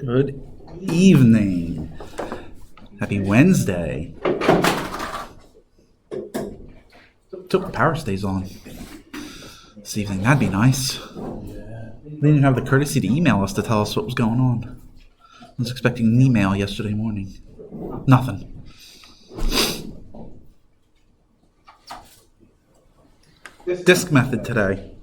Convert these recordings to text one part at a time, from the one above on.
Good evening. Happy Wednesday. Hope the power stays on this evening. That'd be nice. They didn't even have the courtesy to email us to tell us what was going on. I was expecting an email yesterday morning. Nothing. Disk method today.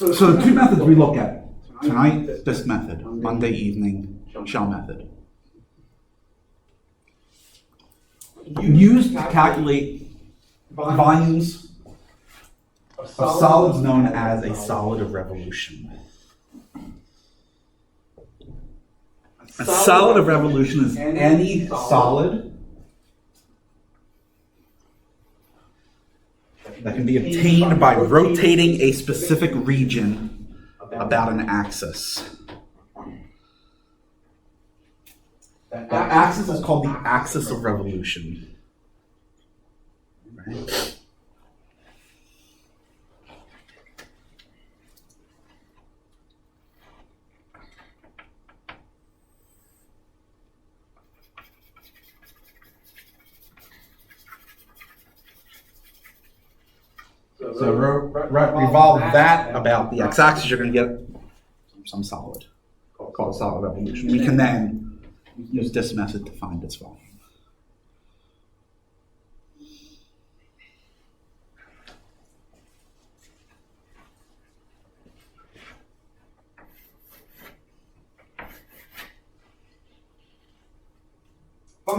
So the two methods we look at tonight, disk method, Monday evening, shell method. Used to calculate volumes of solids known as a solid of revolution. A solid of revolution is any solid that can be obtained by rotating a specific region about an axis. That axis is called the axis of revolution. Right? So revolve that about the x-axis, you're going to get some solid called a solid revolution. We can then use this method to find its volume.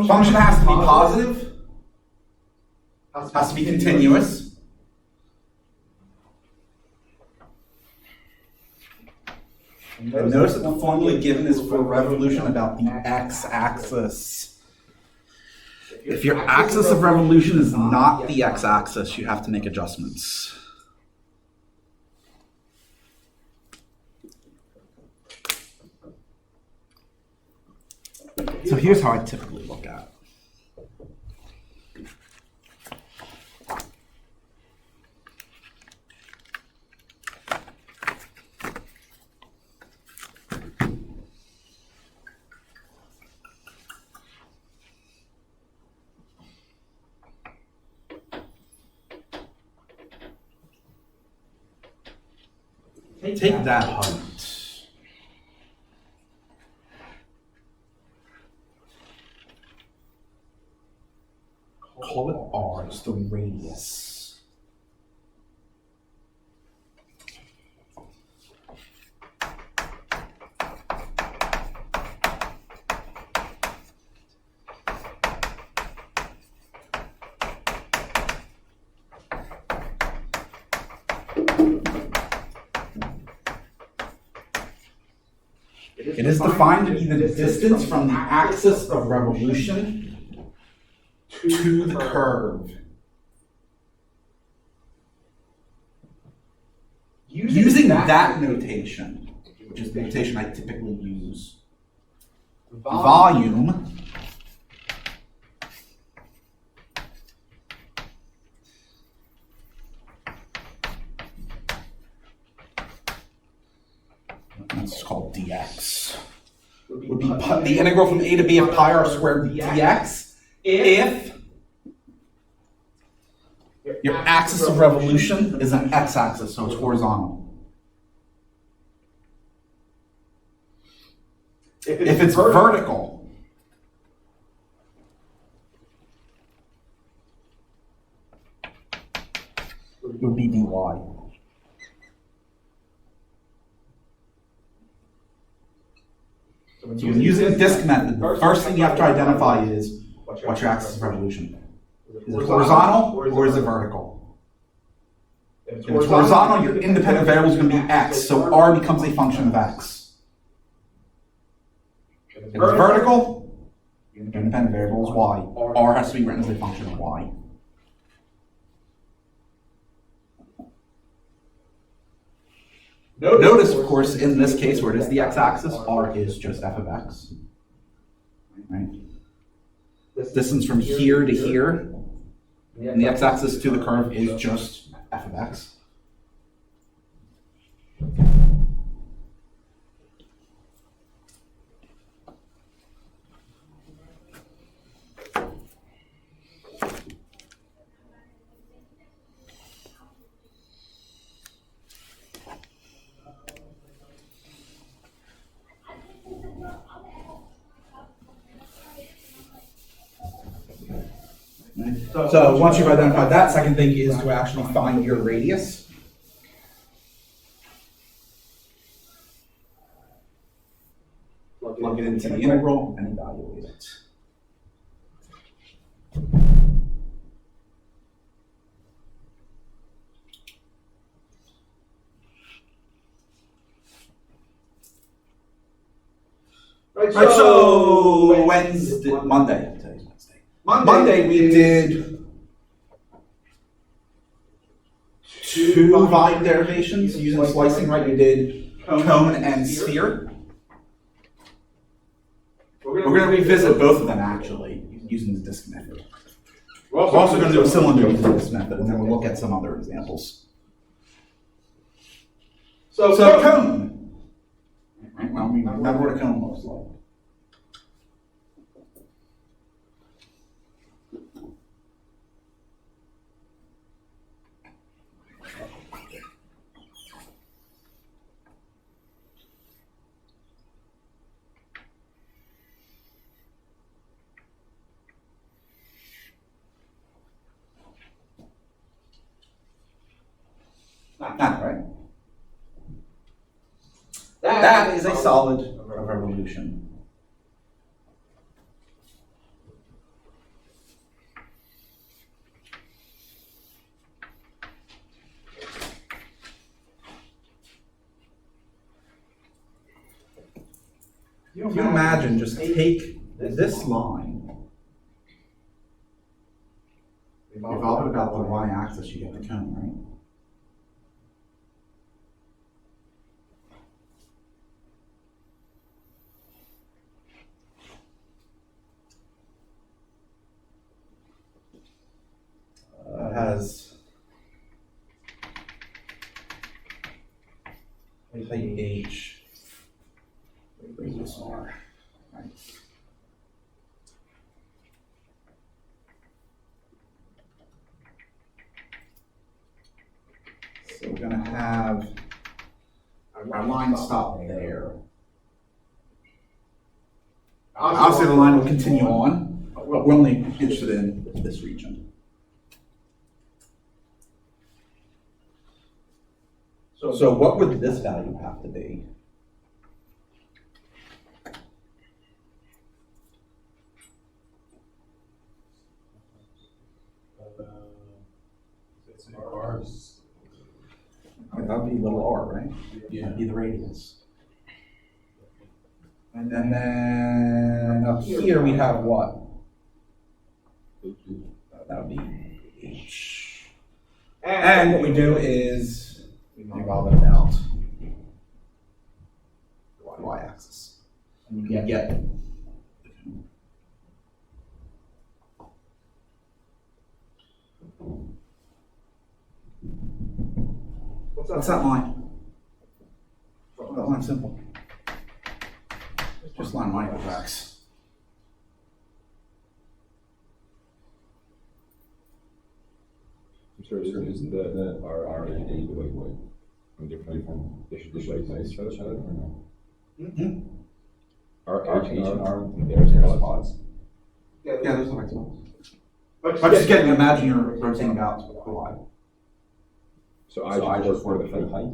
Function has to be positive, has to be continuous. And notice that the formula given is for revolution about the x-axis. If your axis of revolution is not the x-axis, you have to make adjustments. So here's how I typically look at it. Take that height. Call it R, it's the radius. It is defined to be the distance from the axis of revolution to the curve. Using that notation, which is the notation I typically use, volume that's called dx. Would be the integral from a to b of pi r squared dx if your axis of revolution is an x-axis, so it's horizontal. If it's vertical, it would be dy. So when using disk method, the first thing you have to identify is what's your axis of revolution. Is it horizontal or is it vertical? If it's horizontal, your independent variable is going to be x, so r becomes a function of x. If it's vertical, your independent variable is y. R has to be written as a function of y. Notice, of course, in this case where it is the x-axis, r is just f of x. Right? Distance from here to here, and the x-axis to the curve is just f of x. So once you've identified that, second thing is to actually find your radius. Plug it into the integral and evaluate it. Right, so Wednesday, Monday. Today's Wednesday. Monday we did two volume derivations using slicing, right? We did cone and sphere. We're going to revisit both of them actually using the disk method. We're also going to do a cylinder using the disk method, and then we'll look at some other examples. So cone. Right? Well, we remember what a cone looks like. Not right. That is a solid of revolution. You imagine just take this line, revolve it about the y-axis, you get the cone, right? Has height h, radius r, right? So we're going to have our line stopped there. Obviously, the line will continue on, but we're only interested in this region. So what would this value have to be? That would be little r, right? Yeah. That'd be the radius. And then up here we have what? That would be h. And what we do is we revolve it out the y-axis. And you get what's that line? That line's simple. Just line y equals x. I'm sorry, isn't the R and A the way from different ways each other or no? Mm-hmm. R H and R there's no spots. Yeah, there's no x spots. But just getting, imagine you're rotating about the y. So I just for the height.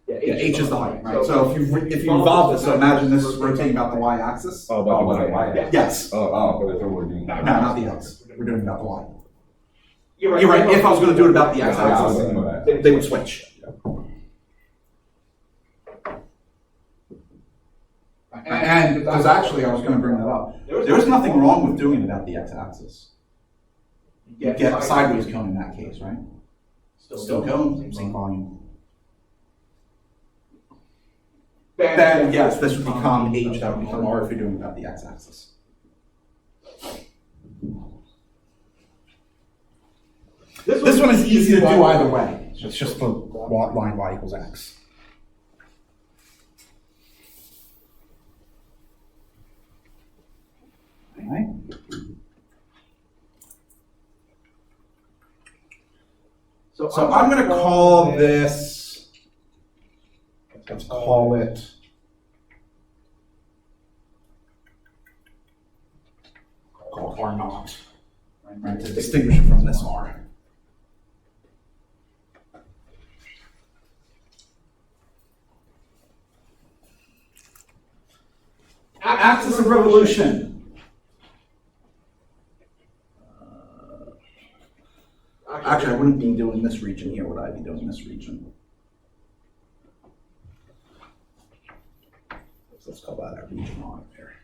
Yeah, h is the height, right? So if you revolve this, so imagine this is rotating about the y-axis. Oh, about the y. Yes. Oh, but I thought we were doing No, not the x. We're doing about the y. You're right. If I was going to do it about the x-axis, they would switch. And because actually, I was going to bring that up. There's nothing wrong with doing it about the x-axis. You get sideways cone in that case, right? Still cone, same volume. Then yes, this would become h. That would become r if you're doing it about the x-axis. This one is easy to do either way. It's just the line y equals x. Alright. So I'm going to call this, let's call it, call it R naught, right, to distinguish it from this R. Axis of revolution. Actually, I wouldn't be doing this region here, would I be doing this region? So let's call that our region on there.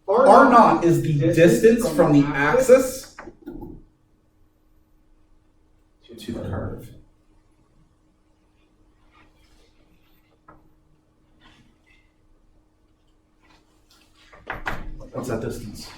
R naught is the distance from the axis to the curve. What's that distance?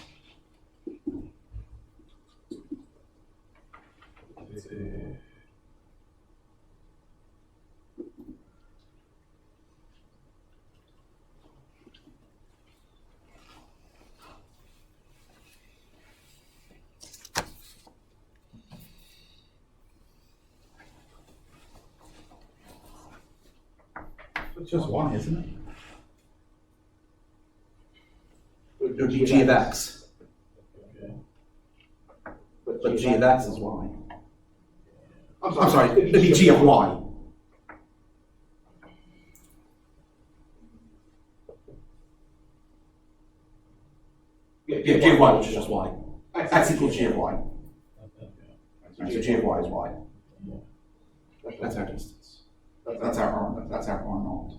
It's just one, isn't it? It would be g of x. But g of x is y. I'm sorry, it would be g of y. Yeah, g of y, which is just y. X equals g of y. Right, so g of y is y. That's our distance. That's our R. That's our R naught.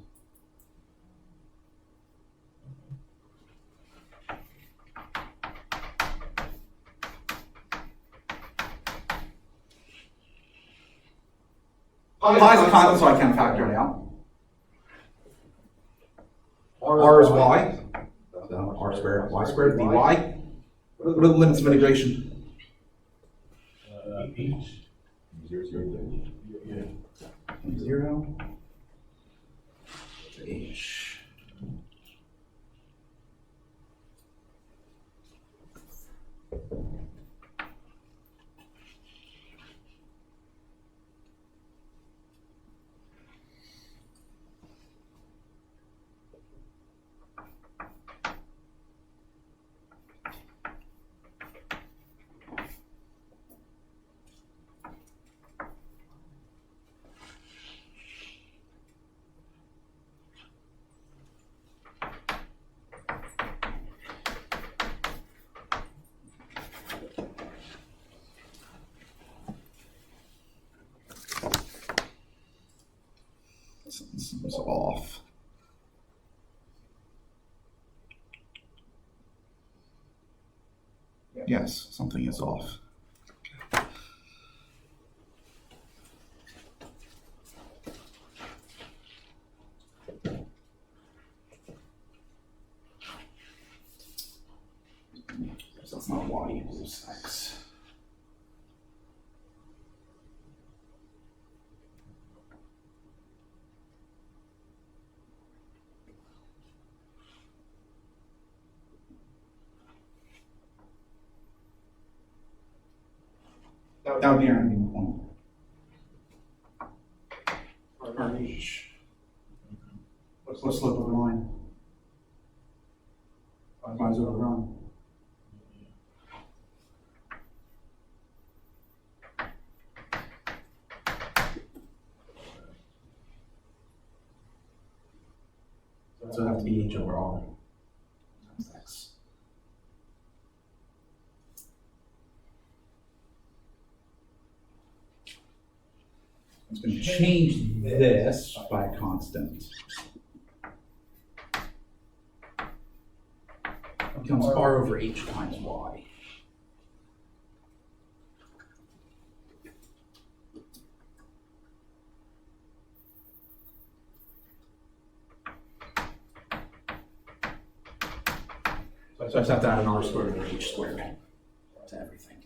Pi is a constant, so I can't factor it out. R is y. So r squared, y squared, dy. What are the limits of integration? H. 0 to h. Something's off. Yes, something is off. So that's not y equals x. That would be our ending point. Our h. What's the slope of the line? Y is over run. So it have to be h over r times x. I'm going to change this by a constant. It becomes r over h times y. So I just have to add an r squared over h squared to everything.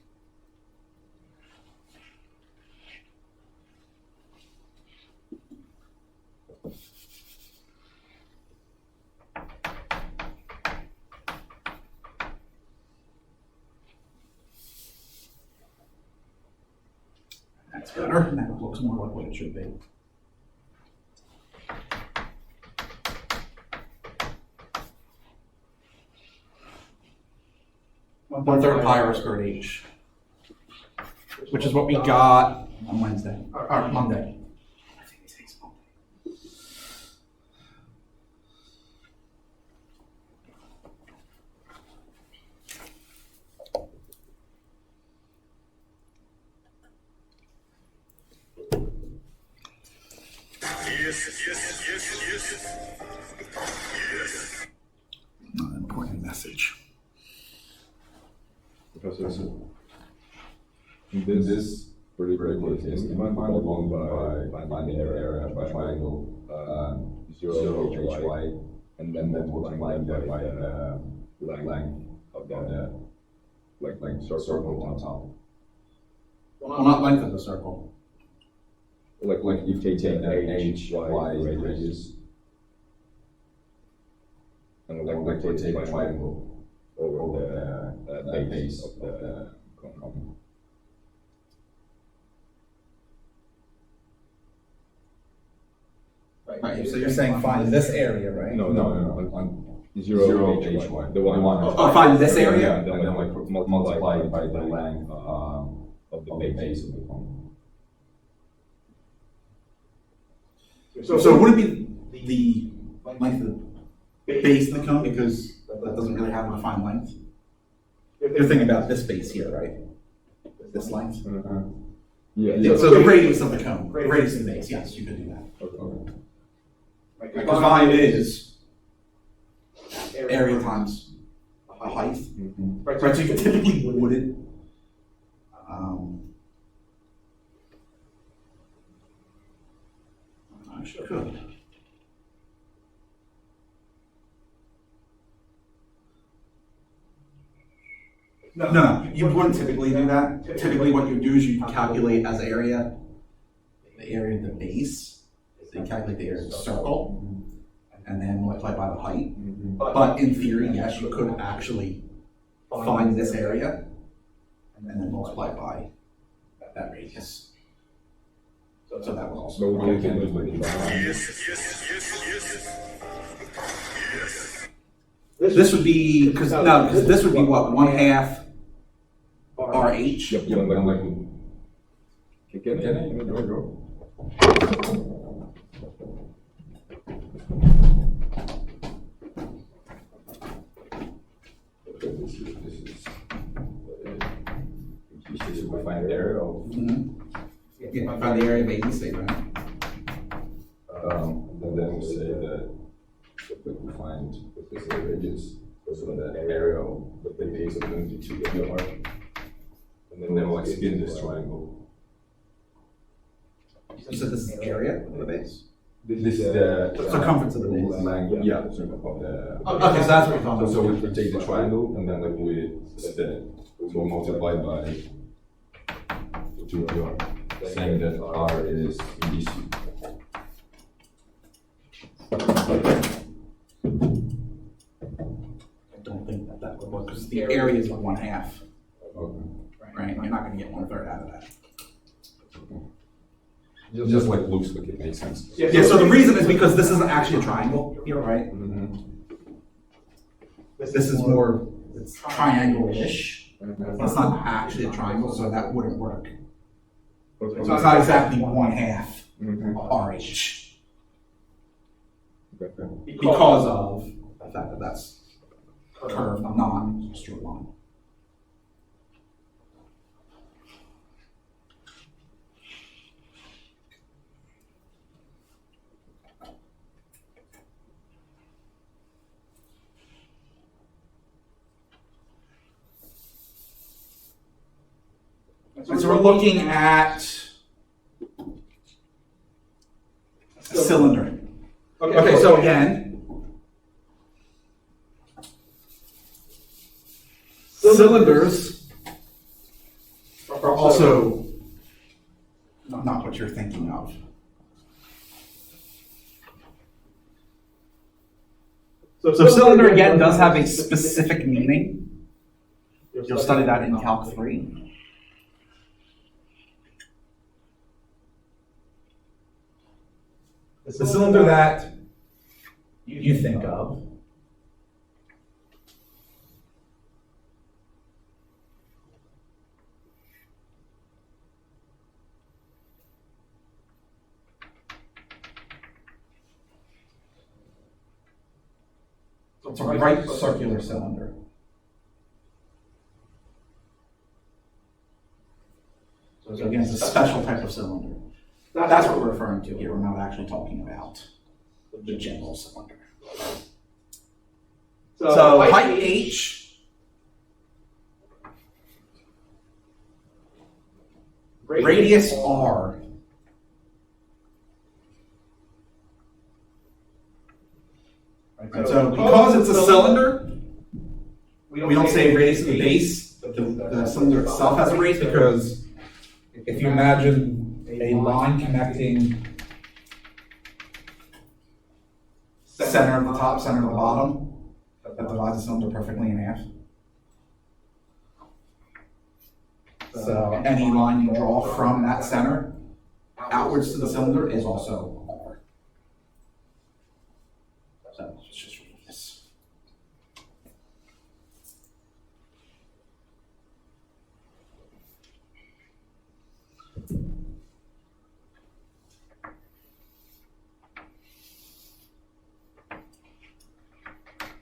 That's better. Now it looks more like what it should be. One-third pi r squared h, which is what we got on Wednesday, or Monday. I think today's Monday. Not an important message. Professor, this pretty case, you might find it wrong by finding the area by triangle 0 hy and then multiplying by the length of the like circle on top. Well, not length of the circle. Like you take h, y is the radius, and like take a triangle over the base of the cone. Right, so you're saying find this area, right? No, on 0 hy, the one. Oh, find this area? And then like multiply by the length of the base of the cone. So would it be the length of the base of the cone, because that doesn't really have a defined length? You're thinking about this base here, right? This length? Yeah. So the radius of the cone, the radius of the base, yes, you could do that. Okay. Because volume is area times the height. Right, so you typically wouldn't. I should could. No, you wouldn't typically do that. Typically what you do is you calculate as area, the area of the base. So you calculate the area of the circle, and then multiply by the height. But in theory, yes, you could actually find this area, and then multiply by that radius. So that would also. So we can do like This would be, because this would be what, 1/2 RH? Yep, like kick in. Go. This is we find the area of Yeah, find the area of ABC, right? And then we say that we find the specific radius, so that area of the base of the 22 yard. And then we'll like spin this triangle. You said this is the area of the base? This is the circumference of the base. length, yeah, circumference of the. Okay, so that's what you're talking So about. we take the triangle and then like we spin it. So we multiply by 2r, saying that r is BC. I don't think that would work, because the area is 1/2, Okay. right? You're not gonna get 1/3 out of that. Just like looks like it makes sense. Yeah, so the reason is because this isn't actually a triangle here, right? This is more, it's triangle-ish, but it's not actually a triangle, so that wouldn't work. So it's not exactly 1/2 RH. Because of the fact that that's curved, not straight line. So we're looking at a cylinder. Okay, so again, cylinders are also not what you're thinking of. So cylinder again does have a specific meaning. You'll study that in Calc 3. The cylinder that you think of it's a right circular cylinder. So again, it's a special type of cylinder. That's what we're referring to here. We're not actually talking about the general cylinder. So height H, radius R. So because it's a cylinder, we don't say radius of the base. The cylinder itself has a radius because if you imagine a line connecting center of the top, center of the bottom, that divides the cylinder perfectly in half. So any line you draw from that center outwards to the cylinder is also R. So it's just radius.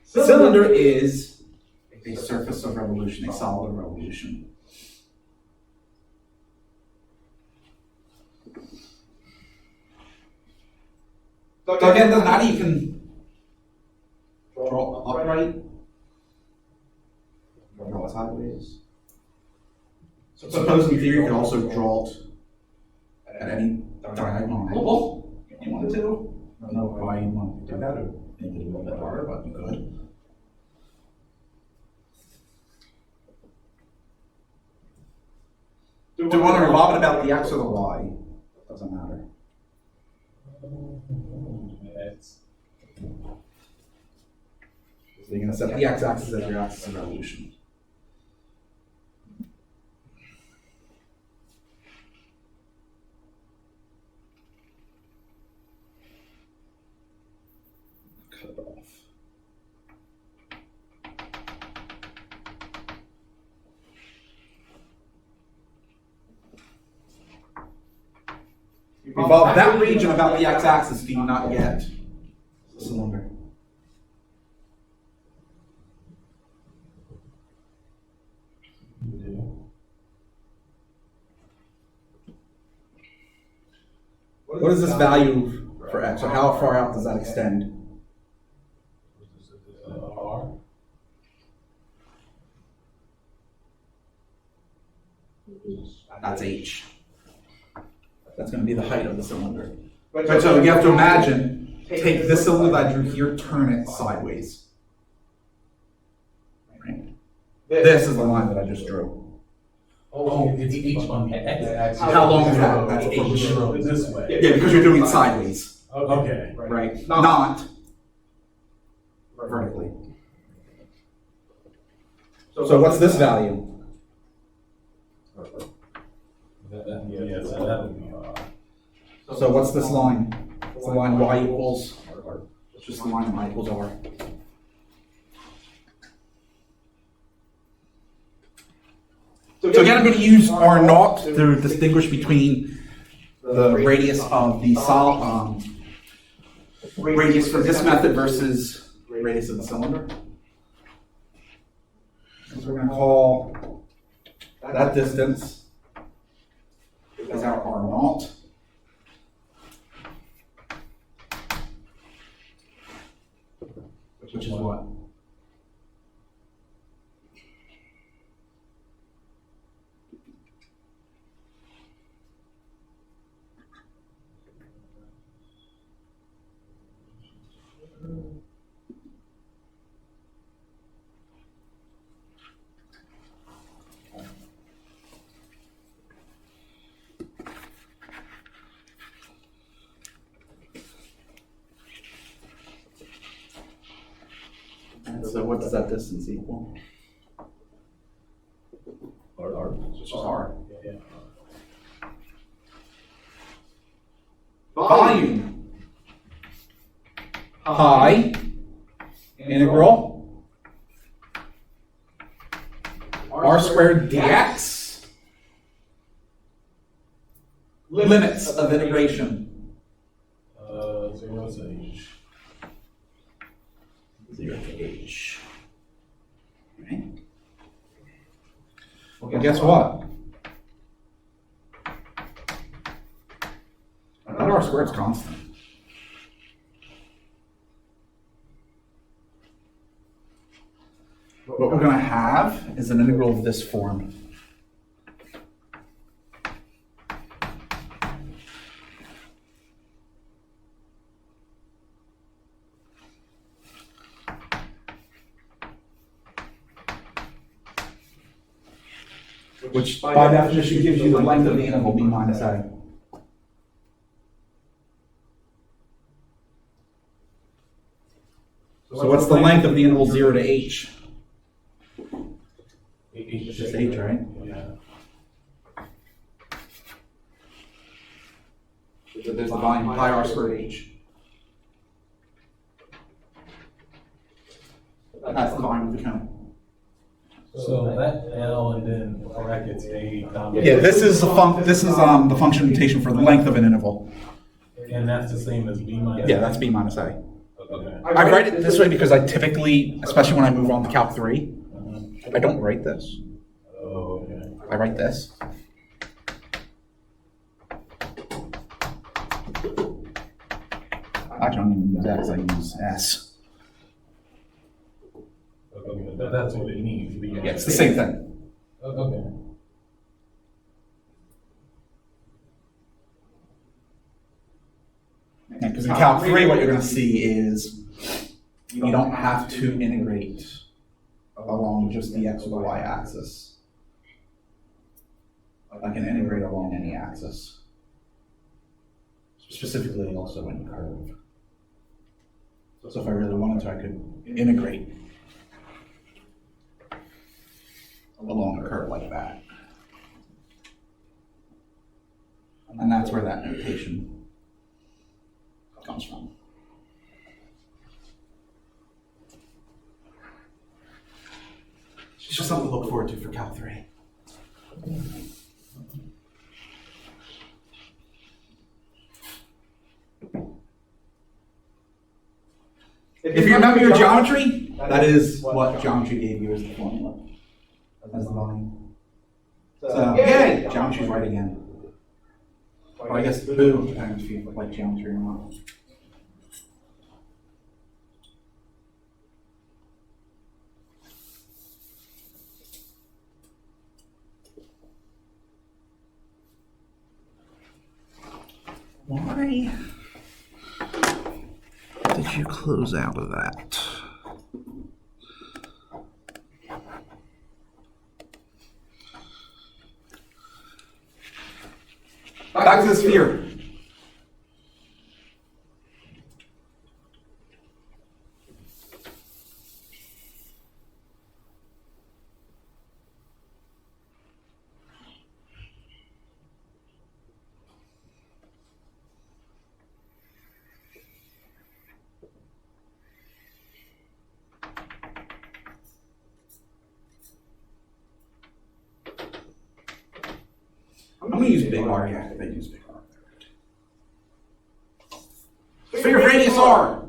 Cylinder is a surface of revolution, a solid of revolution. So again, doesn't matter, you can draw upright, draw sideways. So suppose in theory you could also draw it at any diagonal angle if you wanted to. I don't know why you want to do that, or maybe a little bit harder, but you could. Do we want to revolve it about the X or the Y? Doesn't matter. So you're going to set the X-axis as your axis of revolution. Cut it off. Revolve that region about the X-axis, do you not get the cylinder? What is this value for x. So how far out does that extend? R. That's h. That's going to be the height of the cylinder. Right, so you have to imagine, take this cylinder that I drew here, turn it sideways. Right? This is the line that I just drew. Oh, it's each on the x-axis. How long is that? That's H. h. This way. Yeah, because you're doing it sideways, Okay. right? Not vertically. So what's this value? Yes, that would be R. So what's this line? It's the line y equals, it's just the line y equals r. So again, I'm going to use R naught to distinguish between the radius of the radius for this method versus radius of the cylinder. So we're going to call that distance as our R naught. Which is what? And so what does that distance equal? R. Just R. Yeah. Volume. Pi integral r squared dx. Limits of integration. 0 to H. 0 to h. Right? Well, guess what? That r squared is constant. What we're going to have is an integral of this form. Which by definition gives you the length of the interval b minus a. So what's the length of the interval 0 to h? It's just h, right? Yeah. So there's the volume pi r squared h. That's the volume of the cone. So that L and then brackets A. Yeah, this is the the functionation for the length of an interval. And that's the same as B minus. Yeah, that's b minus a. Okay. I write it this way because I typically, especially when I move on to Calc 3, I don't write this. Oh, okay. I write this. I don't even use x, I use s. Okay, but that's what it needs. B Yeah, it's the same thing. Okay. Because in Calc 3, what you're going to see is you don't have to integrate along just the x or the y axis. I can integrate along any axis. Specifically also in curve. So if I really wanted to, I could integrate along a curve like that. And that's where that notation comes from. It's just something to look forward to for Calc 3. If you remember your geometry, that is what geometry gave you as the formula, as the volume. So, yay! Geometry's right again. Well, I guess boo, depends if you like geometry or not. Why did you close out of that? Back to the sphere. I'm going to use big R. Yeah, they use big R. Sphere of radius R.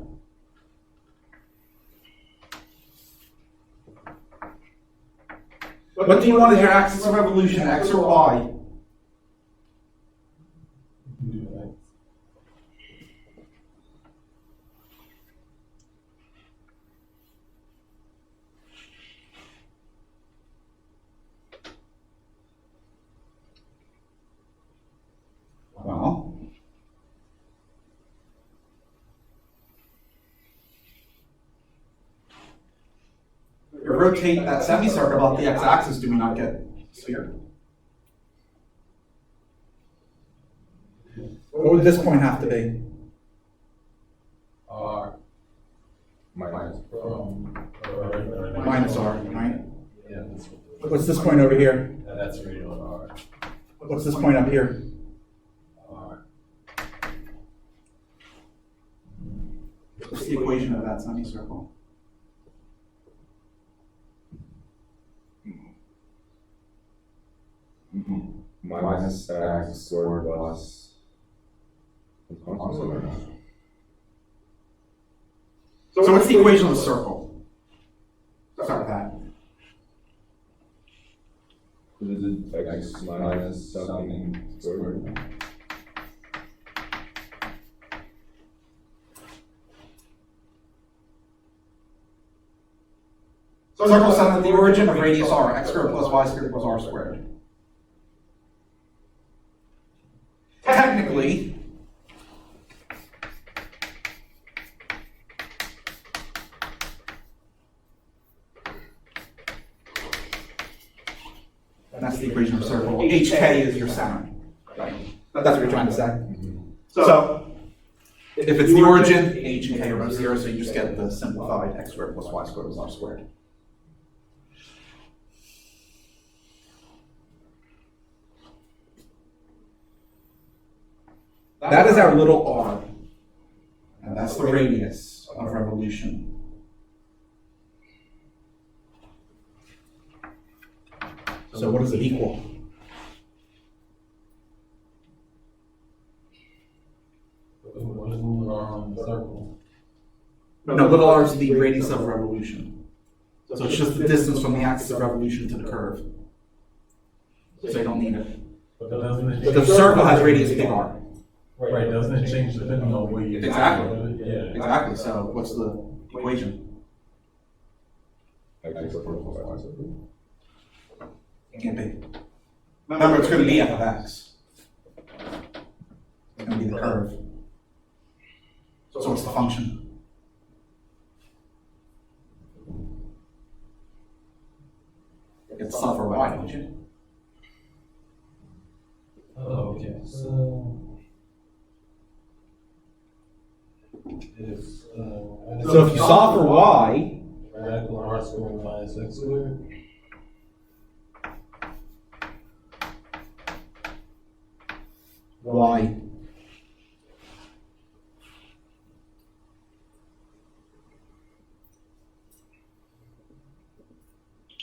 What do you want as your axis of revolution, X or Y? Well, you rotate that semicircle about the x-axis, do we not get a sphere? What would this point have to be? R. Minus. Minus R, right? Yeah, What's this point over here? that's radial R. What's this point up here? R. What's the equation of that semicircle? Minus x squared plus. So what's the equation of the circle? Start with that. Is it x minus something squared? Circle set at the origin of radius r, x squared plus y squared equals r squared. Technically, that's the equation of a circle. HK is your center. Right? That's what you're trying to say. So, if it's the origin, h and k are both 0, so you just get the simplified x squared plus y squared is r squared. That is our little r, and that's the radius of revolution. So what does it equal? What is little R on the circle? No, little r is the radius of revolution. So it's just the distance from the axis of revolution to the curve. So you don't need it. But doesn't it But the circle has radius big R. Right, doesn't it change depending on where you Exactly. Yeah. Exactly. So what's the equation? X squared plus y squared. It can't be. Remember, it's going to be f of x. It's going to be the curve. So what's the function? It's solve for y, don't you? Oh, okay. So it's So if you solve for y, radical R squared minus x squared. y.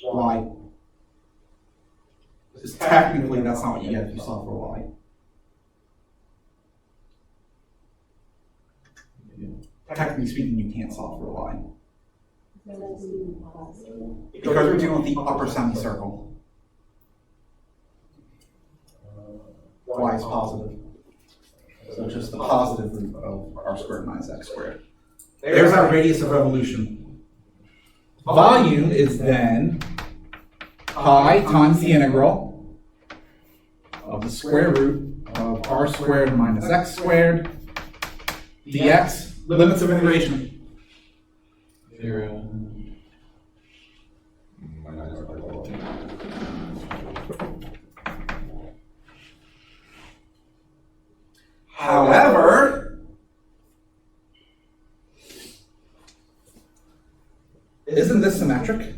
Y. Because technically that's not what you get if you solve for y. Technically speaking, you can't solve for y. Because we're dealing with the upper semicircle. Y is positive. So just the positive root of r squared minus x squared. There's our radius of revolution. Volume is then pi times the integral of the square root of r squared minus x squared dx. Limits of integration. 0. Minus r. However, isn't this symmetric?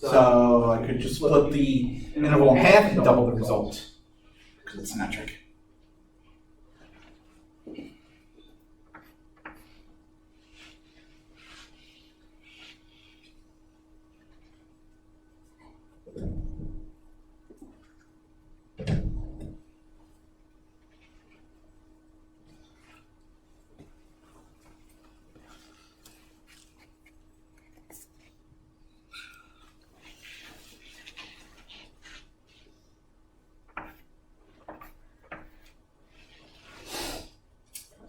So I could just split the interval in half and double the result because it's symmetric.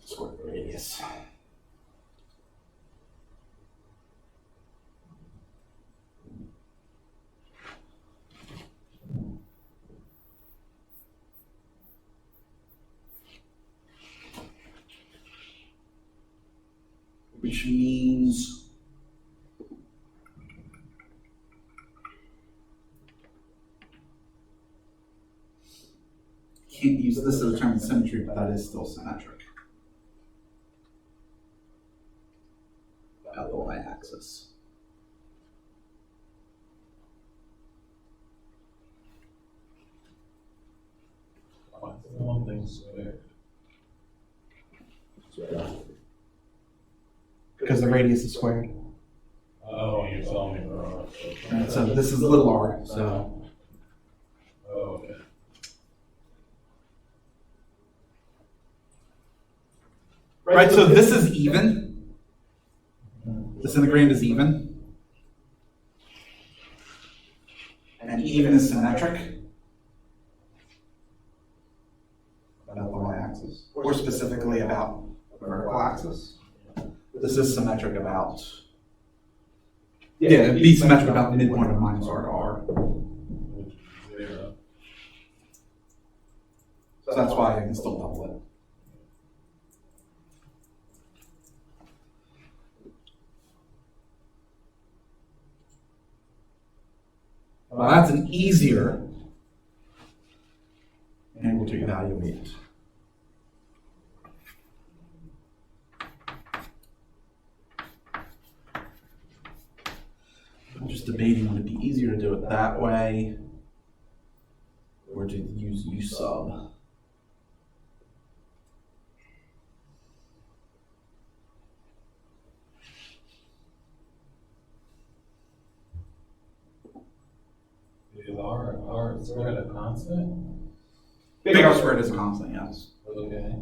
Square the radius. Which means can't use this to determine symmetry, but that is still symmetric. About the y-axis. Why is the one thing squared? Because the radius is squared. Oh, you're telling me wrong. Right, so this is little r, so Oh, okay. right, so this is even. This integrand is even. And even is symmetric. About the y-axis. Or specifically about the vertical axis. This is symmetric about. Yeah, it'd be symmetric about the midpoint of minus r to r. Which is 0. So that's why I can still double it. Well, that's an easier angle to evaluate. I'm just debating, would it be easier to do it that way or to use u sub? Is R squared a constant? Big R squared is a constant, yes. Okay.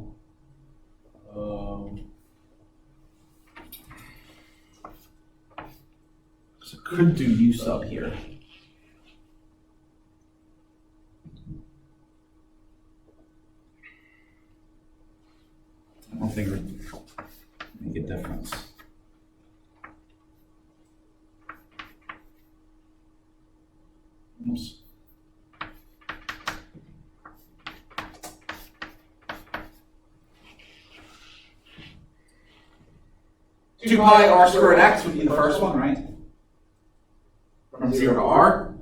So could do u sub here. I don't think it would make a difference. Oops. Two pi r squared x would be the first one, right? From 0 to r.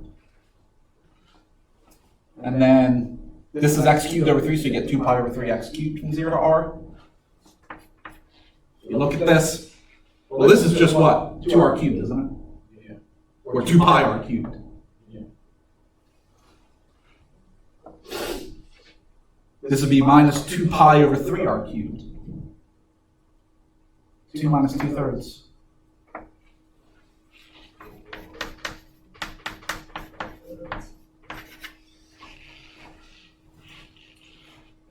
And then this is x cubed over 3, so you get 2 pi over 3 x cubed from 0 to r. You look at this. Well, this is just what? 2r cubed, isn't it? Yeah. Or 2 pi r cubed. Yeah. This would be minus 2 pi over 3r cubed. 2 minus 2/3.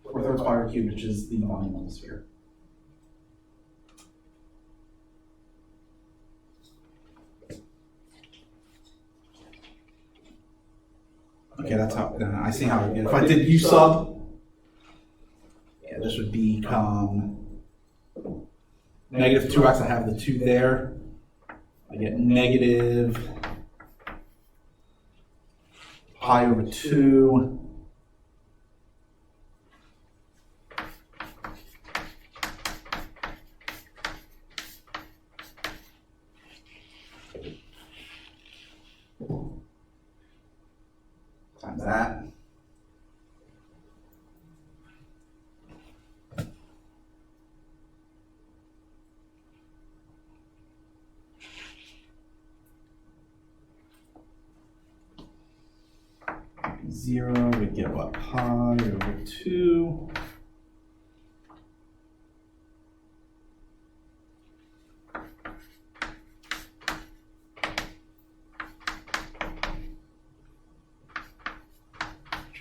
Or 4/3 pi r cubed, which is the volume of the sphere. Okay, that's how, I see how, if I did U sub, yeah, this would become negative 2x, I have the 2 there. I get negative pi over 2. Times that. Zero, we get what, pi over 2.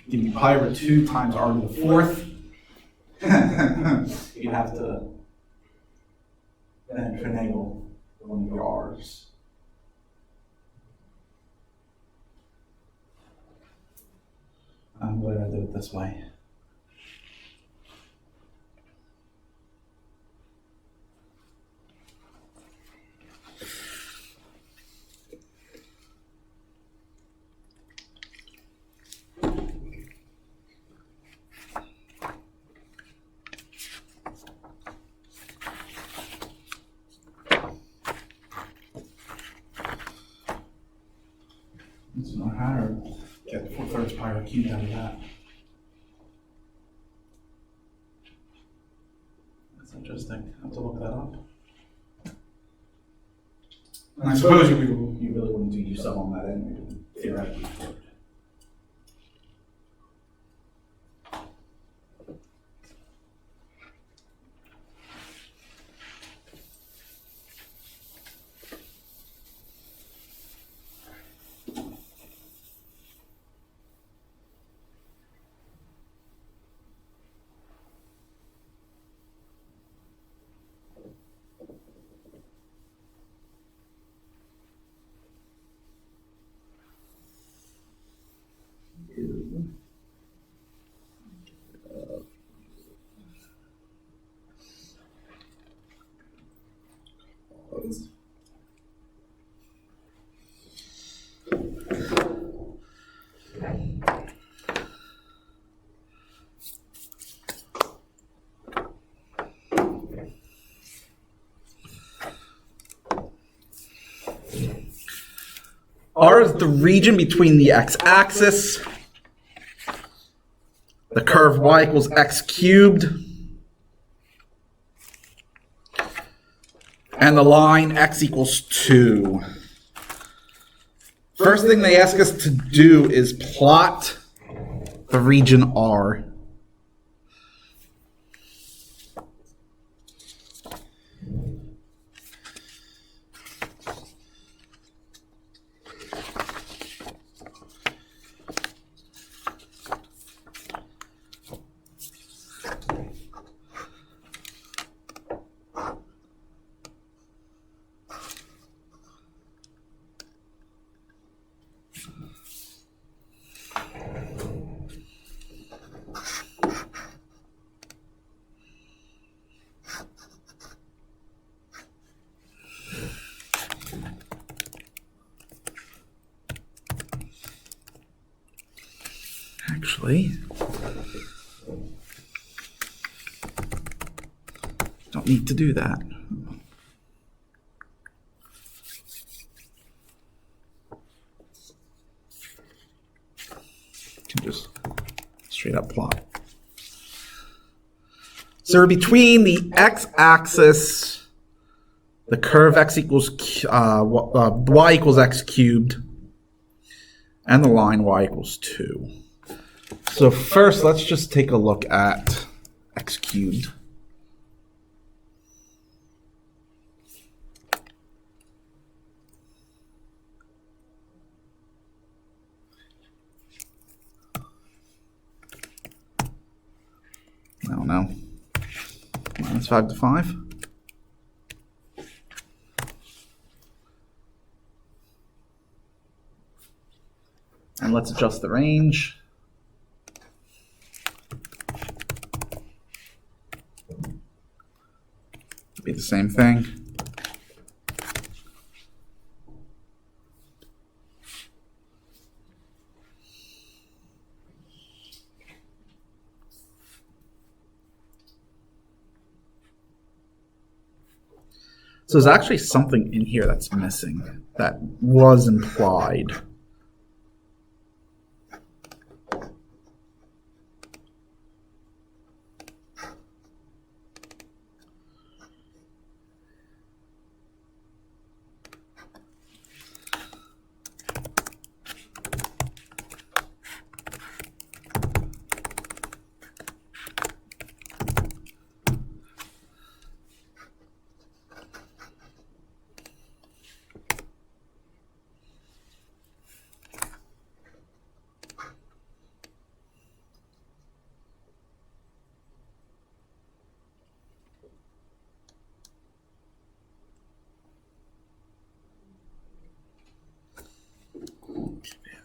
Give me pi over 2 times r to the 4th. You'd have to then finagle one of your r's. I'm glad I did it this way. Let's know how to get 4/3 pi r cubed out of that. That's interesting. I have to look that up. And I suppose you really wouldn't do U sub on that anyway, theoretically. R is the region between the x-axis, the curve y equals x cubed, and the line x equals 2. First thing they ask us to do is plot the region R. Actually, don't need to do that. Can just straight up plot. So between the x-axis, the curve x equals y equals x cubed, and the line y equals 2. So first, let's just take a look at x cubed. I don't know. Minus 5 to 5. And let's adjust the range. Be the same thing. So there's actually something in here that's missing that was implied.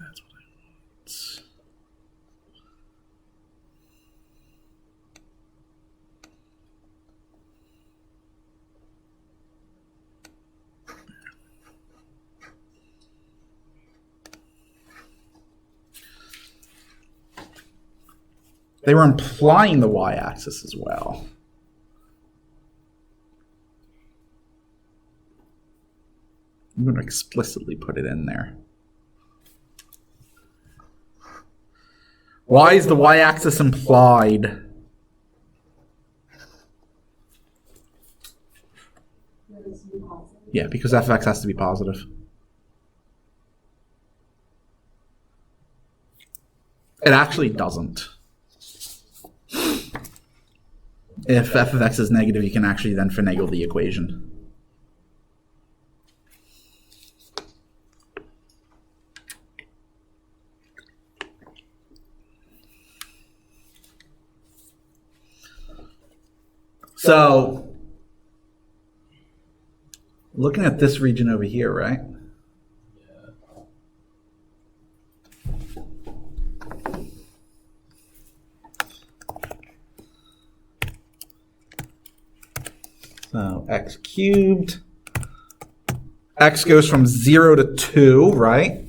That's what I want. They were implying the y-axis as well. I'm going to explicitly put it in there. Why is the y-axis implied? Yeah, because f(x) has to be positive. It actually doesn't. If f of x is negative, you can actually then finagle the equation. So, looking at this region over here, right? So x cubed. X goes from 0 to 2, right?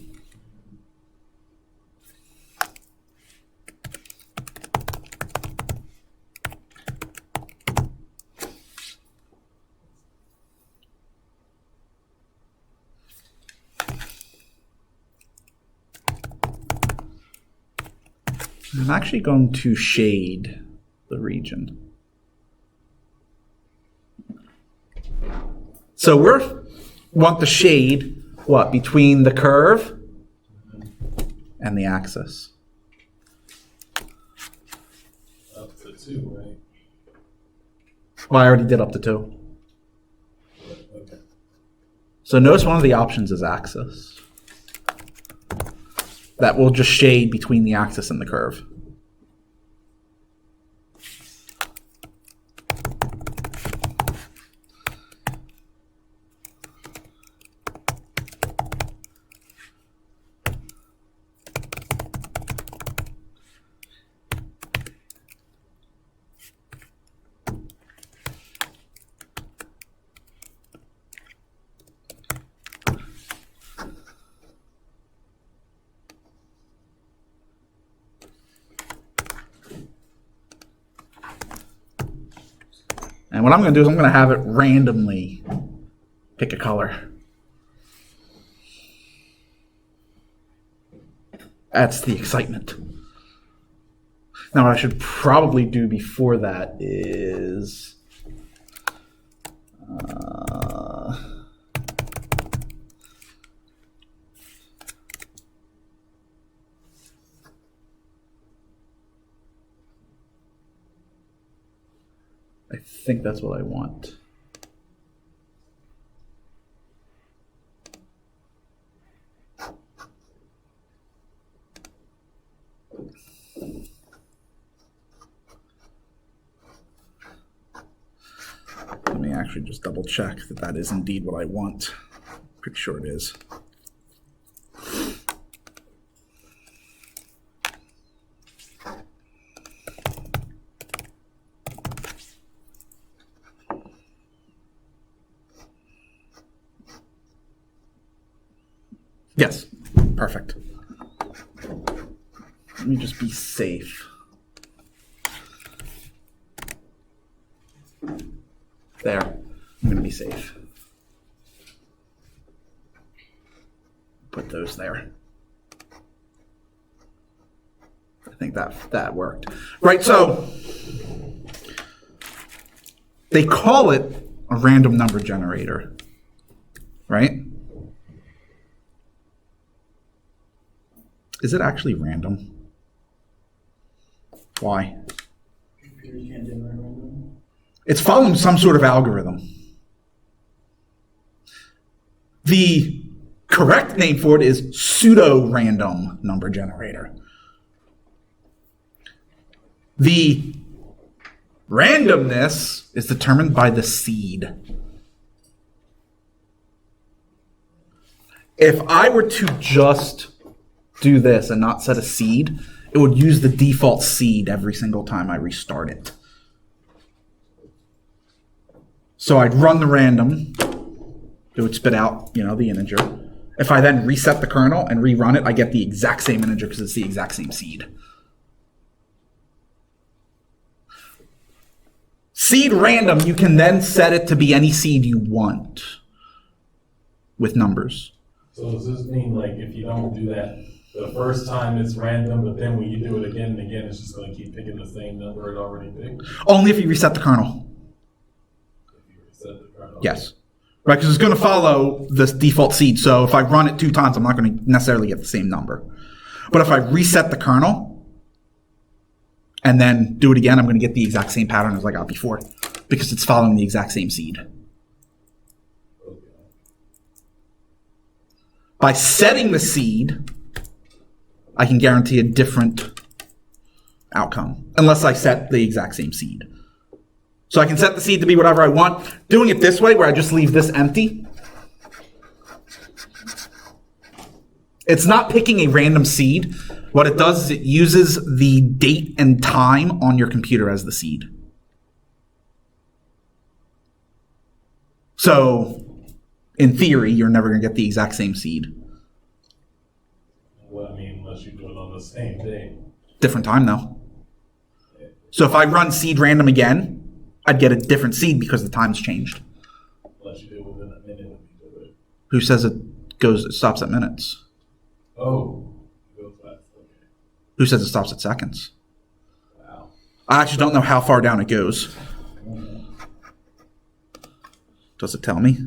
I'm actually going to shade the region. So we want the shade, what, between the curve and the axis. Up to 2, right? Well, I already did up to 2. Okay. So notice one of the options is axis. That will just shade between the axis and the curve. And what I'm going to do is I'm going to have it randomly pick a color. That's the excitement. Now what I should probably do before that is... I think that's what I want. Let me actually just double check that that is indeed what I want. Pretty sure it is. Yes. Perfect. Let me just be safe. There. I'm going to be safe. Put those there. I think that worked. Right, so they call it a random number generator, right? Is it actually random? Why? It's following some sort of algorithm. The correct name for it is pseudo-random number generator. The randomness is determined by the seed. If I were to just do this and not set a seed, it would use the default seed every single time I restart it. So I'd run the random, it would spit out, the integer. If I then reset the kernel and rerun it, I get the exact same integer because it's the exact same seed. Seed random, you can then set it to be any seed you want with numbers. So does this mean like if you don't do that the first time it's random, but then when you do it again and again, it's just going to keep picking the same number it already picked? Only if you reset the kernel. If you reset the kernel. Yes. Right, because it's going to follow this default seed. So if I run it 2 times, I'm not going to necessarily get the same number. But if I reset the kernel and then do it again, I'm going to get the exact same pattern as I got before because it's following the exact same seed. Okay. By setting the seed, I can guarantee a different outcome unless I set the exact same seed. So I can set the seed to be whatever I want. Doing it this way, where I just leave this empty, it's not picking a random seed. What it does is it uses the date and time on your computer as the seed. So, in theory, you're never going to get the exact same seed. Well, I mean, unless you do it on the same day. Different time, though. So if I run seed random again, I'd get a different seed because the time's changed. Unless you do it within a minute when you do it. Who says it stops at minutes? Oh, it goes fast. Okay. Who says it stops at seconds? Wow. I actually don't know how far down it goes. Does it tell me?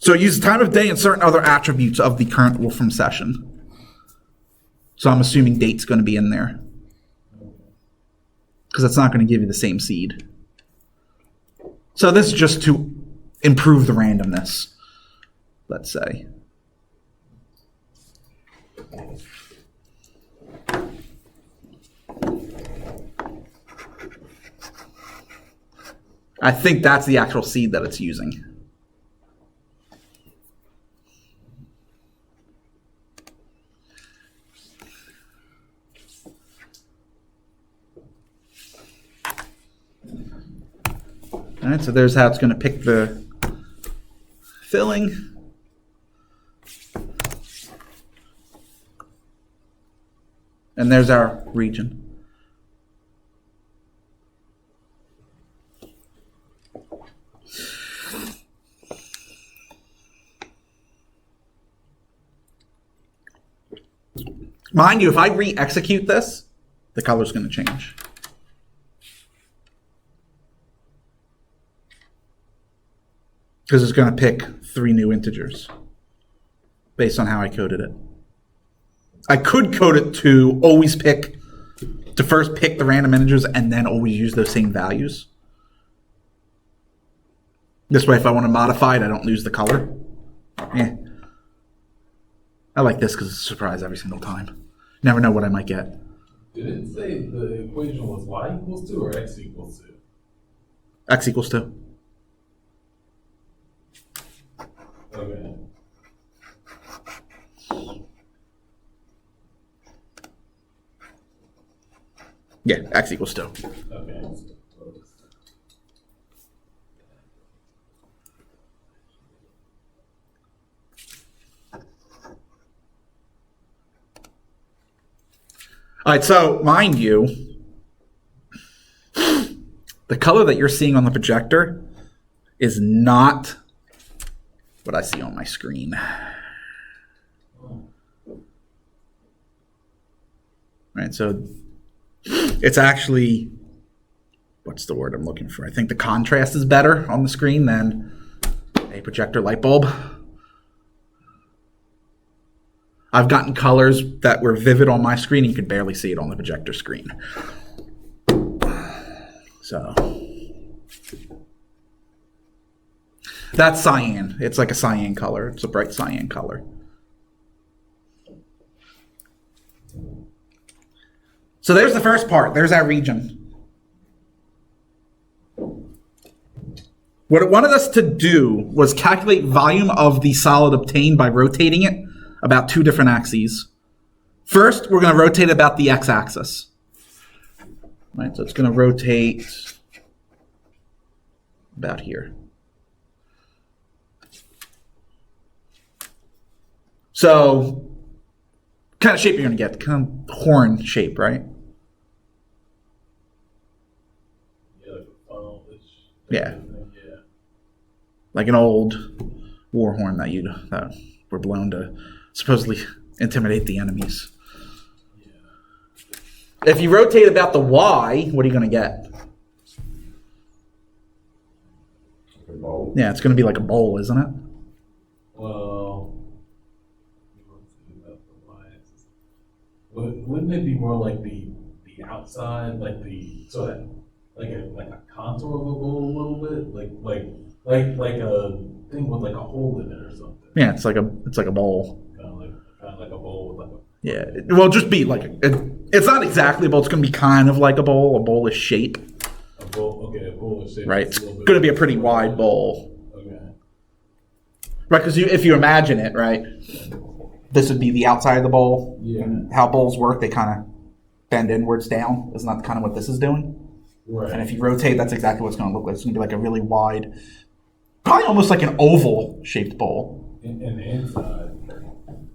So it uses time of day and certain other attributes of the current Wolfram session. So I'm assuming date's going to be in there. Because it's not going to give you the same seed. So this is just to improve the randomness, let's say. I think that's the actual seed that it's using. All right, so there's how it's going to pick the filling. And there's our region. Mind you, if I re-execute this, the color's going to change. Because it's going to pick 3 new integers based on how I coded it. I could code it to always to first pick the random integers and then always use those same values. This way, if I want to modify it, I don't lose the color. Yeah. I like this because it's a surprise every single time. Never know what I might get. Did it say the equation was y equals 2 or x equals 2? X equals 2. Okay. Yeah, X equals 2. Okay. All right, so mind you, the color that you're seeing on the projector is not what I see on my screen. Right, so it's actually, what's the word I'm looking for? I think the contrast is better on the screen than a projector light bulb. I've gotten colors that were vivid on my screen, and you could barely see it on the projector screen. So that's cyan. It's like a cyan color. It's a bright cyan color. So there's the first part. There's our region. What it wanted us to do was calculate volume of the solid obtained by rotating it about two different axes. First, we're going to rotate about the x-axis. Right, so it's going to rotate about here. So, kind of shape you're going to get, kind of horn shape, right? Yeah, like a funnel-ish. Yeah. Yeah. Like an old war horn that were blown to supposedly intimidate the enemies. Yeah. If you rotate about the y, what are you going to get? A bowl. Yeah, it's going to be like a bowl, isn't it? Well, about the y-axis. Wouldn't it be more like the outside, like the so that like a contour of a bowl a little bit, like a thing with like a hole in it or something? Yeah, it's like a bowl. Kind of like a bowl with like a. Yeah, well, just be like it's not exactly a bowl. It's going to be kind of like a bowlish shape, A bowl, okay, a bowl is shaped. right? It's It's a little bit- going to be a pretty wide bowl, Okay. right? Because if you imagine it, right, this would be the outside of the bowl. Yeah. And how bowls work, they kind of bend inwards down. Isn't that kind of what this is doing? Right. And if you rotate, that's exactly what it's going to look like. It's going to be like a really wide, probably almost like an oval shaped bowl. in the inside.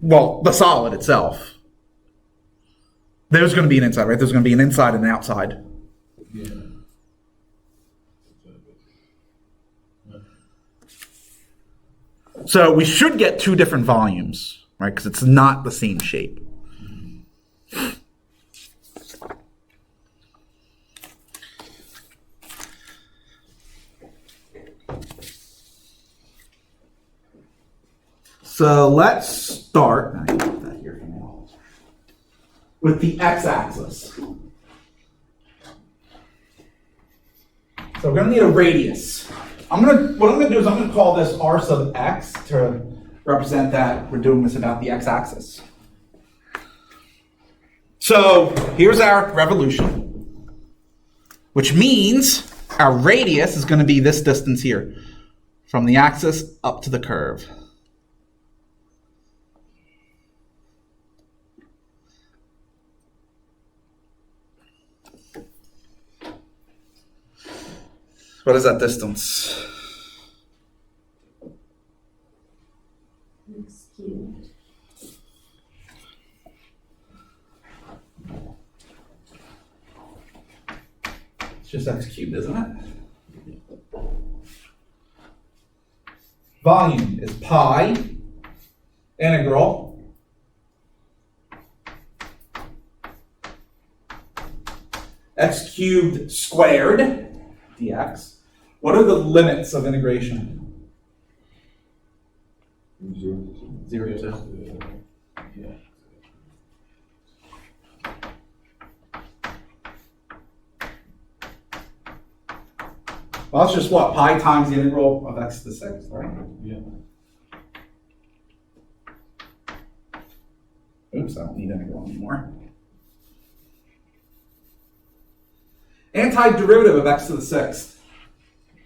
Well, the solid itself. There's going to be an inside, right? There's going to be an inside and an outside. Yeah. So we should get two different volumes, right? Because it's not the same shape. So let's start, I can put that here for now, with the x-axis. So we're going to need a radius. What I'm going to do is I'm going to call this r sub x to represent that we're doing this about the x-axis. So here's our revolution, which means our radius is going to be this distance here, from the axis up to the curve. What is that distance? X cubed. It's just x cubed, isn't it? Volume is pi integral x cubed squared dx. What are the limits of integration? 0 to 2. Yeah. Well, that's just what? Pi times the integral of x to the 6th, right? Yeah. Oops, I don't need integral anymore. Antiderivative of x to the 6th.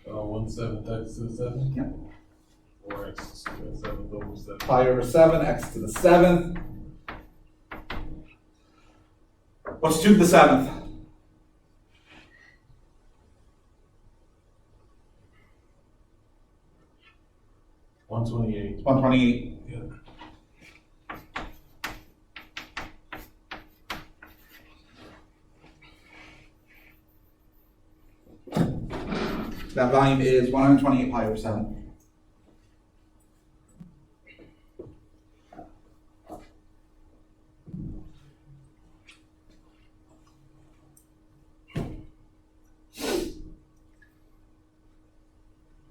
1/7 x to the 7? Yeah. Or x to the 7 over 7. Pi over 7, x to the 7th. What's 2 to the 7th? 128. 128. Yeah. That volume is 128 pi over 7.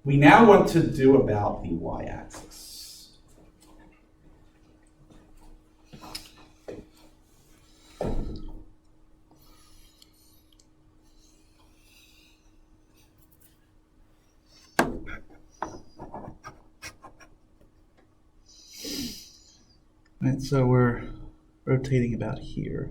We now want to do about the y-axis. Right, so we're rotating about here.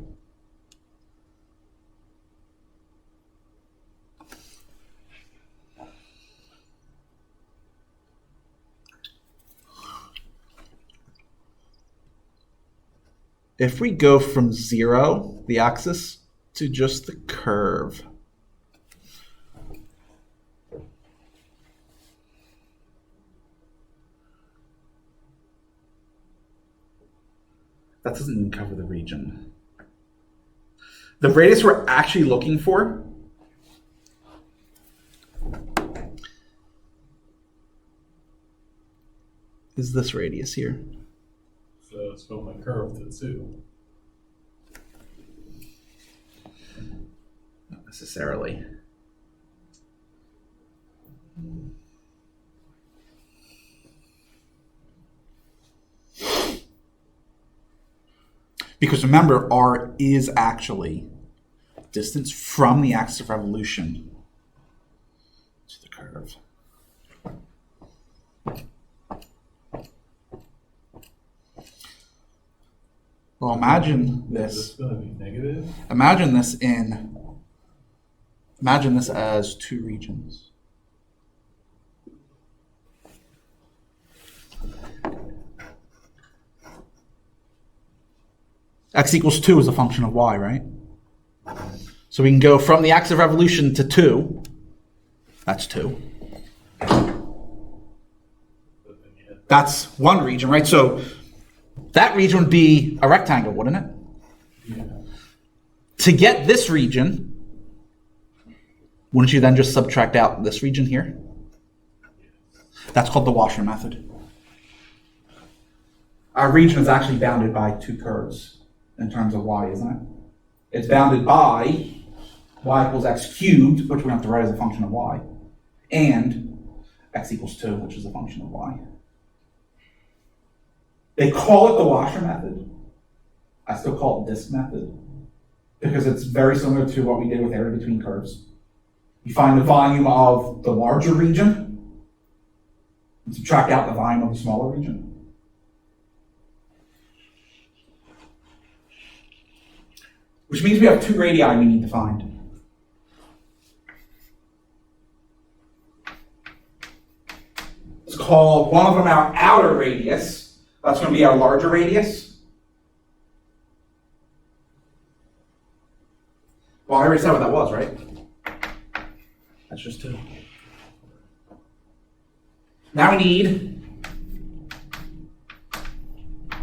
If we go from 0, the axis, to just the curve, that doesn't even cover the region. The radius we're actually looking for is this radius here. So it's from my curve to 2. Not necessarily. Because remember, r is actually distance from the axis of revolution to the curve. Well, imagine This this. is going to be negative. Imagine this as 2 regions. X equals 2 is a function of y, right? So we can go from the axis of revolution to 2. That's 2. That's one region, right? So that region would be a rectangle, wouldn't it? Yeah. To get this region, wouldn't you then just subtract out this region here? That's called the Washer method. Our region is actually bounded by 2 curves in terms of y, isn't it? It's bounded by y equals x cubed, which we have to write as a function of y, and x equals 2, which is a function of y. They call it the Washer method. I still call it disk method because it's very similar to what we did with area between curves. You find the volume of the larger region and subtract out the volume of the smaller region. Which means we have 2 radii we need to find. Let's call one of them our outer radius. That's going to be our larger radius. Well, I already said what that was, right? That's just 2. Now we need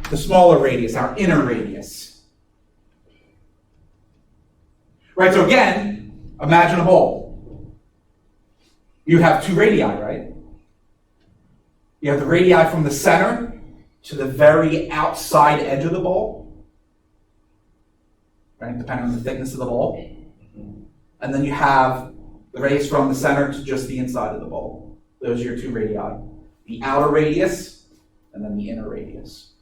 the smaller radius, our inner radius. Right, so again, imagine a bowl. You have 2 radii, right? You have the radii from the center to the very outside edge of the bowl, right, depending on the thickness of the bowl. And then you have the radius from the center to just the inside of the bowl. Those are your 2 radii. The outer radius, and then the inner radius.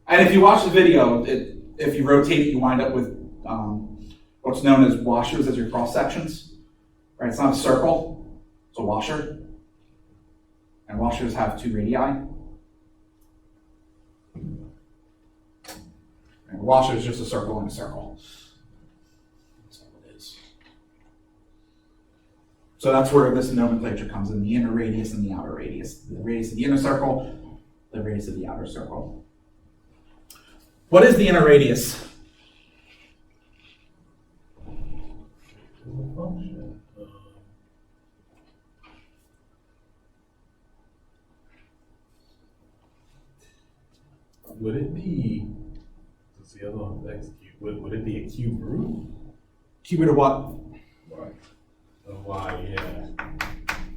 And if you watch the video, if you rotate it, you wind up with what's known as washers as your cross sections. Right? It's not a circle, it's a washer. And washers have 2 radii. And a washer is just a circle in a circle. That's all it is. So that's where this nomenclature comes in, the inner radius and the outer radius. The radius of the inner circle, the radius of the outer circle. What is the inner radius? Function. Would it be? What's the other one? X cube. Would it be a cube root? Cube root of what? Right. Y, yeah.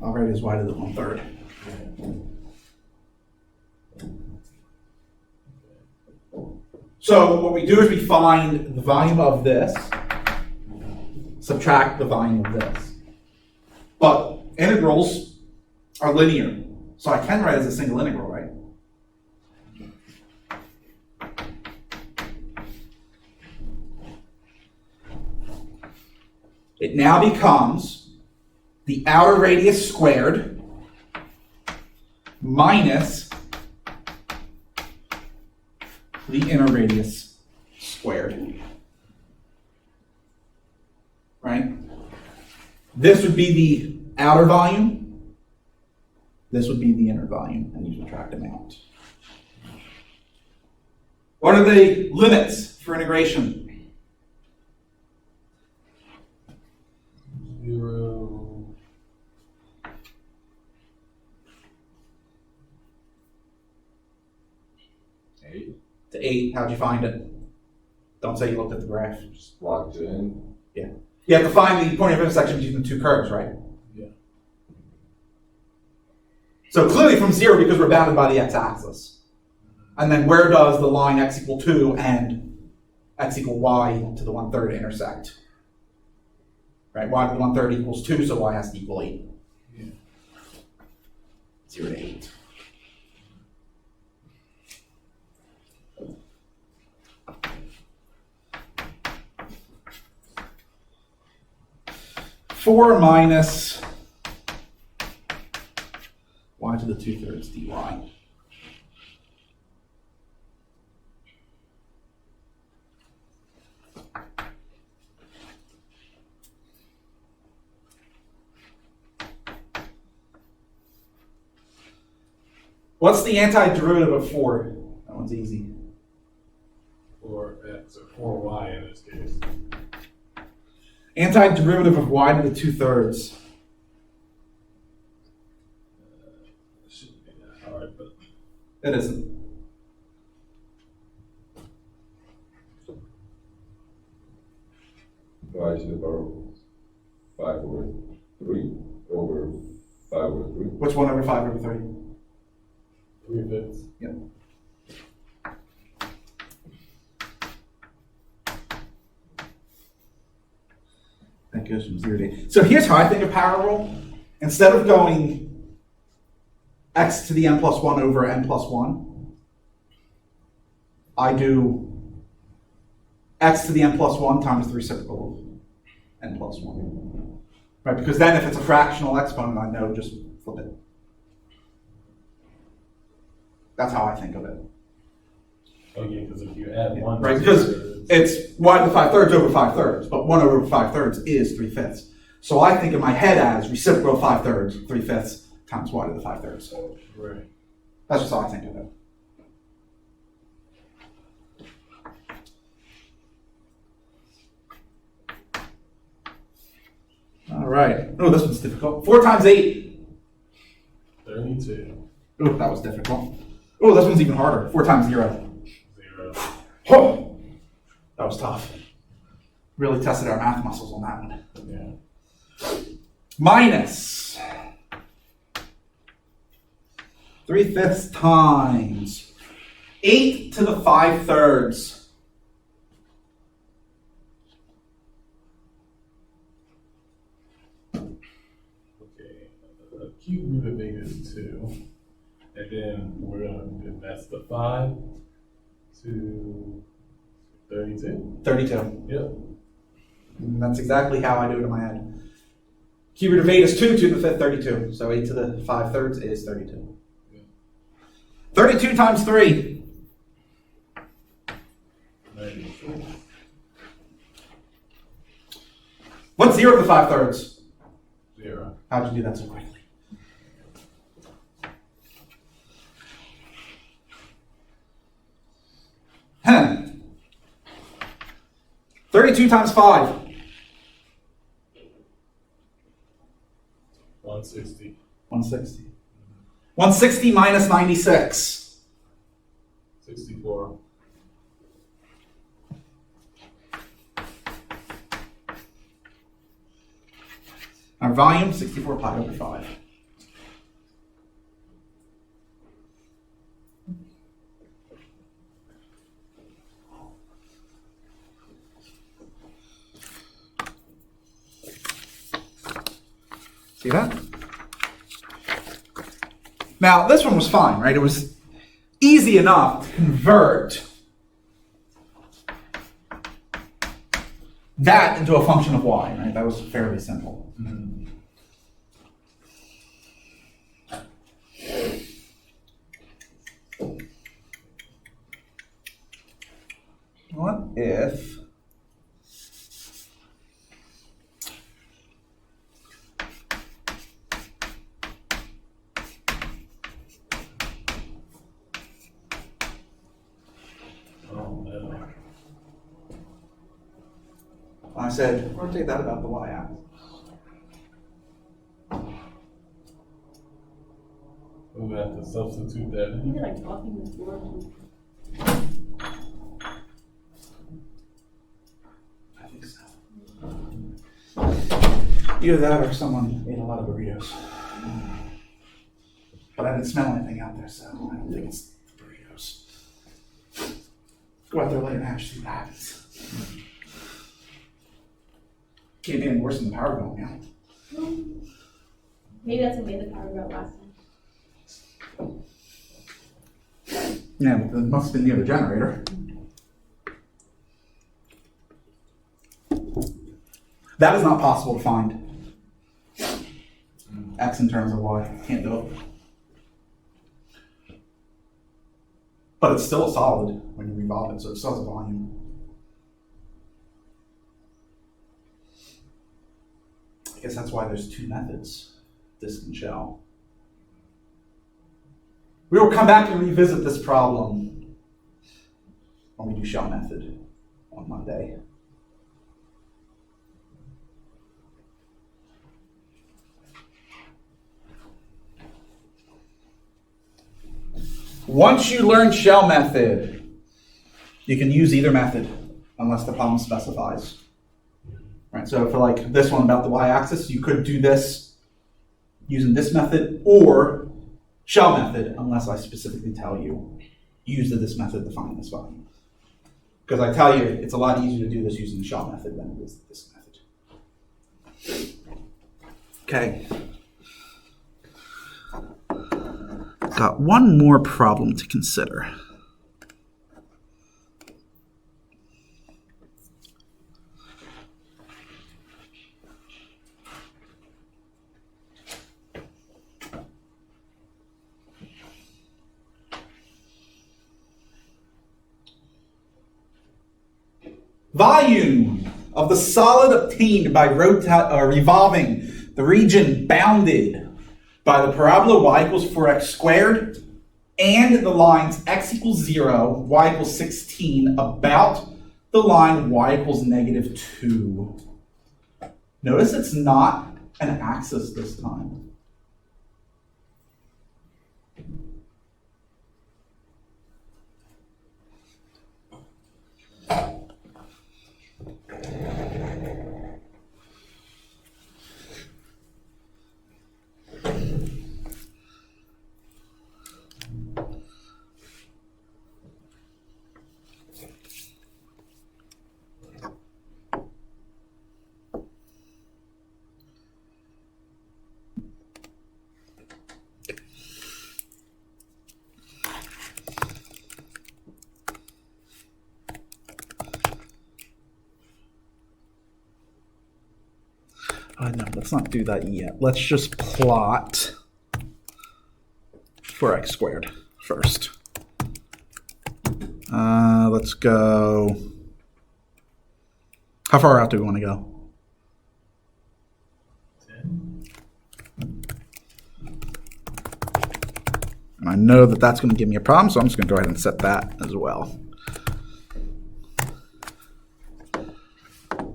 Alright is y to the 1/3. So what we do is we find the volume of this, subtract the volume of this. But integrals are linear, so I can write it as a single integral, right? It now becomes the outer radius squared minus the inner radius squared. Right? This would be the outer volume. This would be the inner volume, and you subtract them out. What are the limits for integration? 0. To 8. How'd you find it? Don't say you looked at the graph. Just locked it in. Yeah. You have to find the point of intersection between the two curves, right? Yeah. So clearly from 0 because we're bounded by the x-axis. And then where does the line x equal 2 and x equal y to the 1/3 intersect? Right? Y to the 1/3 equals 2, so y has to equal 8. Yeah. 0 to 8. Four minus y to the 2/3 dy. What's the antiderivative of 4? That one's easy. 4x or 4y in this case. Antiderivative of y to the 2/3. It shouldn't be that hard, but It isn't. Y to the power of 5 over 3 over 5 over 3. What's 1 over 5 over 3? 3/5. Yep. That goes from 0 to 8. So here's how I think of power rule. Instead of going x to the n plus 1 over n plus 1, I do x to the n plus 1 times the reciprocal of n plus 1. Right? Because then if it's a fractional exponent, I know just flip it. That's how I think of it. Oh yeah, because if you add 1 Right, to because 2/3, it's y to the 5/3 over 5/3, but 1 over 5/3 is 3/5. So I think in my head as reciprocal of 5/3, 3/5 times y to the 5/3. right. That's just how I think of it. All right. Oh, this one's difficult. 4 times 8. 32. Oh, that was difficult. Oh, this one's even harder. 4 times 0. 0. Oh, that was tough. Really tested our math muscles on that one. Yeah. Minus 3/5 times 8 to the 5/3. Okay. Cube root of 8 is 2. And then we're going to, that's the 5 to 32. 32. Yep. And that's exactly how I do it in my head. Cube root of 8 is 2 to the 5th, 32. So 8 to the 5/3 is 32. Yeah. 32 times 3. 94. What's 0 to the 5/3? 0. How'd you do that so quickly? Huh. 32 times 5. 160. 160. 160 minus 96. 64. Our volume, 64 pi over 5. See that? Now, this one was fine, right? It was easy enough to convert that into a function of y, right? That was fairly simple. What if I said, rotate that about the y-axis? We have to substitute that in. You're like talking this word. I think so. Either that or someone ate a lot of burritos. But I didn't smell anything out there, so I don't think it's burritos. Go out there later and actually see what happens. Can't be any worse than the power going out. Maybe that's what made the power go out last time. Yeah, but it must have been near the generator. That is not possible to find. X in terms of y. Can't do it. But it's still solid when you revolve it, so it still has a volume. I guess that's why there's two methods, disk and shell. We will come back and revisit this problem when we do shell method on Monday. Once you learn shell method, you can use either method unless the problem specifies. Right, so for like this one about the y-axis, you could do this using this method or shell method unless I specifically tell you use the this method to find this volume. Because I tell you, it's a lot easier to do this using the shell method than it is this method. Okay. Got one more problem to consider. Volume of the solid obtained by revolving the region bounded by the parabola y equals 4x squared and the lines x equals 0, y equals 16 about the line y equals negative 2. Notice it's not an axis this time. No, let's not do that yet. Let's just plot for x squared first. Let's go. How far out do we want to go? 10. And I know that that's going to give me a problem, so I'm just going to go ahead and set that as well.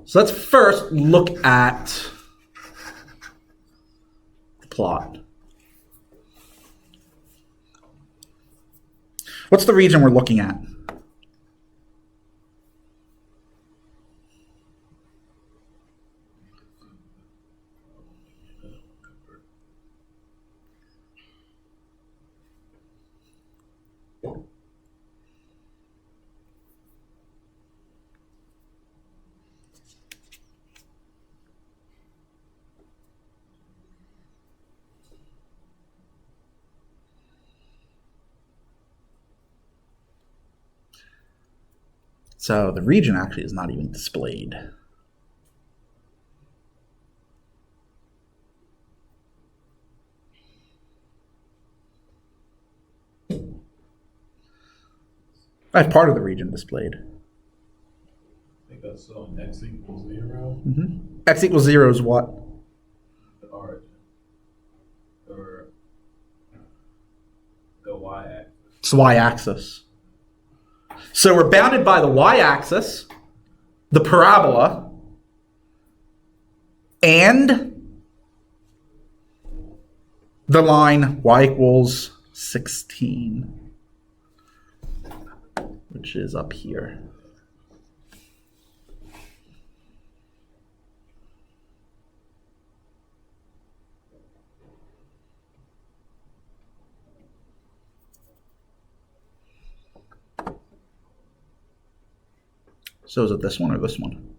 So let's first look at the plot. What's the region we're looking at? So the region actually is not even displayed. I have part of the region displayed. I think that's on x equals 0, X equals 0 is what? the origin. Or the y-axis. It's the y-axis. So we're bounded by the y-axis, the parabola, and the line y equals 16, which is up here. So is it this one or this one?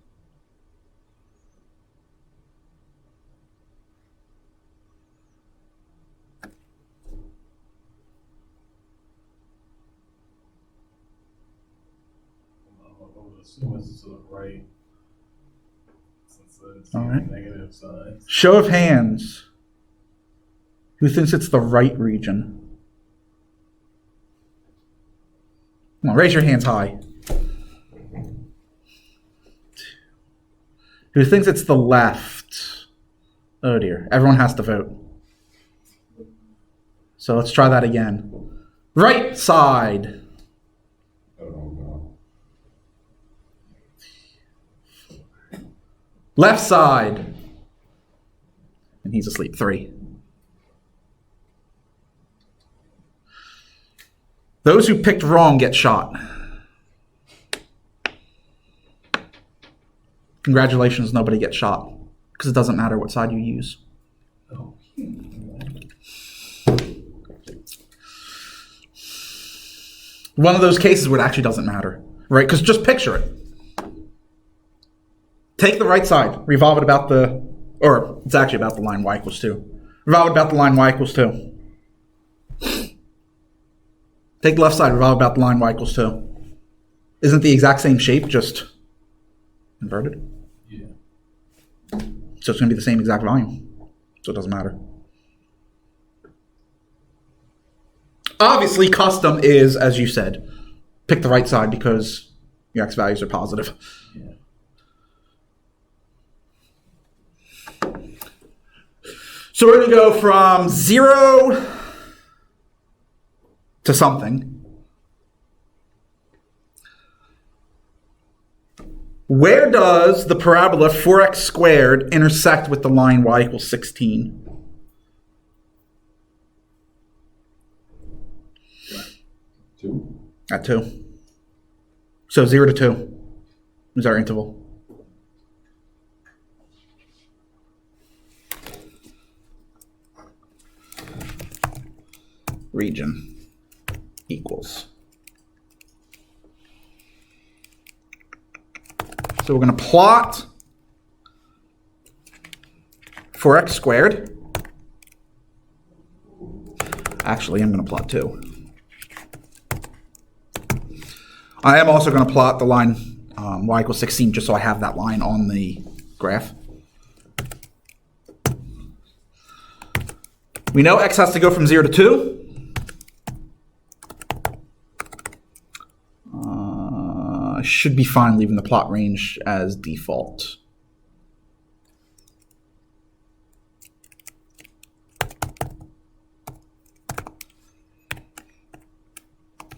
I would assume it's to the right. Since it's All right. negative signs. Show of hands. Who thinks it's the right region? Come on, raise your hands high. Who thinks it's the left? Oh dear, everyone has to vote. So let's try that again. Right side. Oh, no. Left side. And he's asleep. 3. Those who picked wrong get shot. Congratulations, nobody gets shot. Because it doesn't matter what side you use. Oh. One of those cases where it actually doesn't matter. Right? Because just picture it. Take the right side, revolve it about the, or it's actually about the line y equals 2. Revolve it about the line y equals 2. Take the left side, revolve about the line y equals 2. Isn't the exact same shape, just inverted? Yeah. So it's going to be the same exact volume. So it doesn't matter. Obviously, custom is, as you said, pick the right side because your x values are positive. Yeah. So we're going to go from 0 to something. Where does the parabola 4x squared intersect with the line y equals 16? Two. At 2. So 0 to 2 is our interval. Region equals. So we're going to plot 4x squared. Actually, I'm going to plot 2. I am also going to plot the line y equals 16 just so I have that line on the graph. We know x has to go from 0 to 2. Should be fine leaving the plot range as default.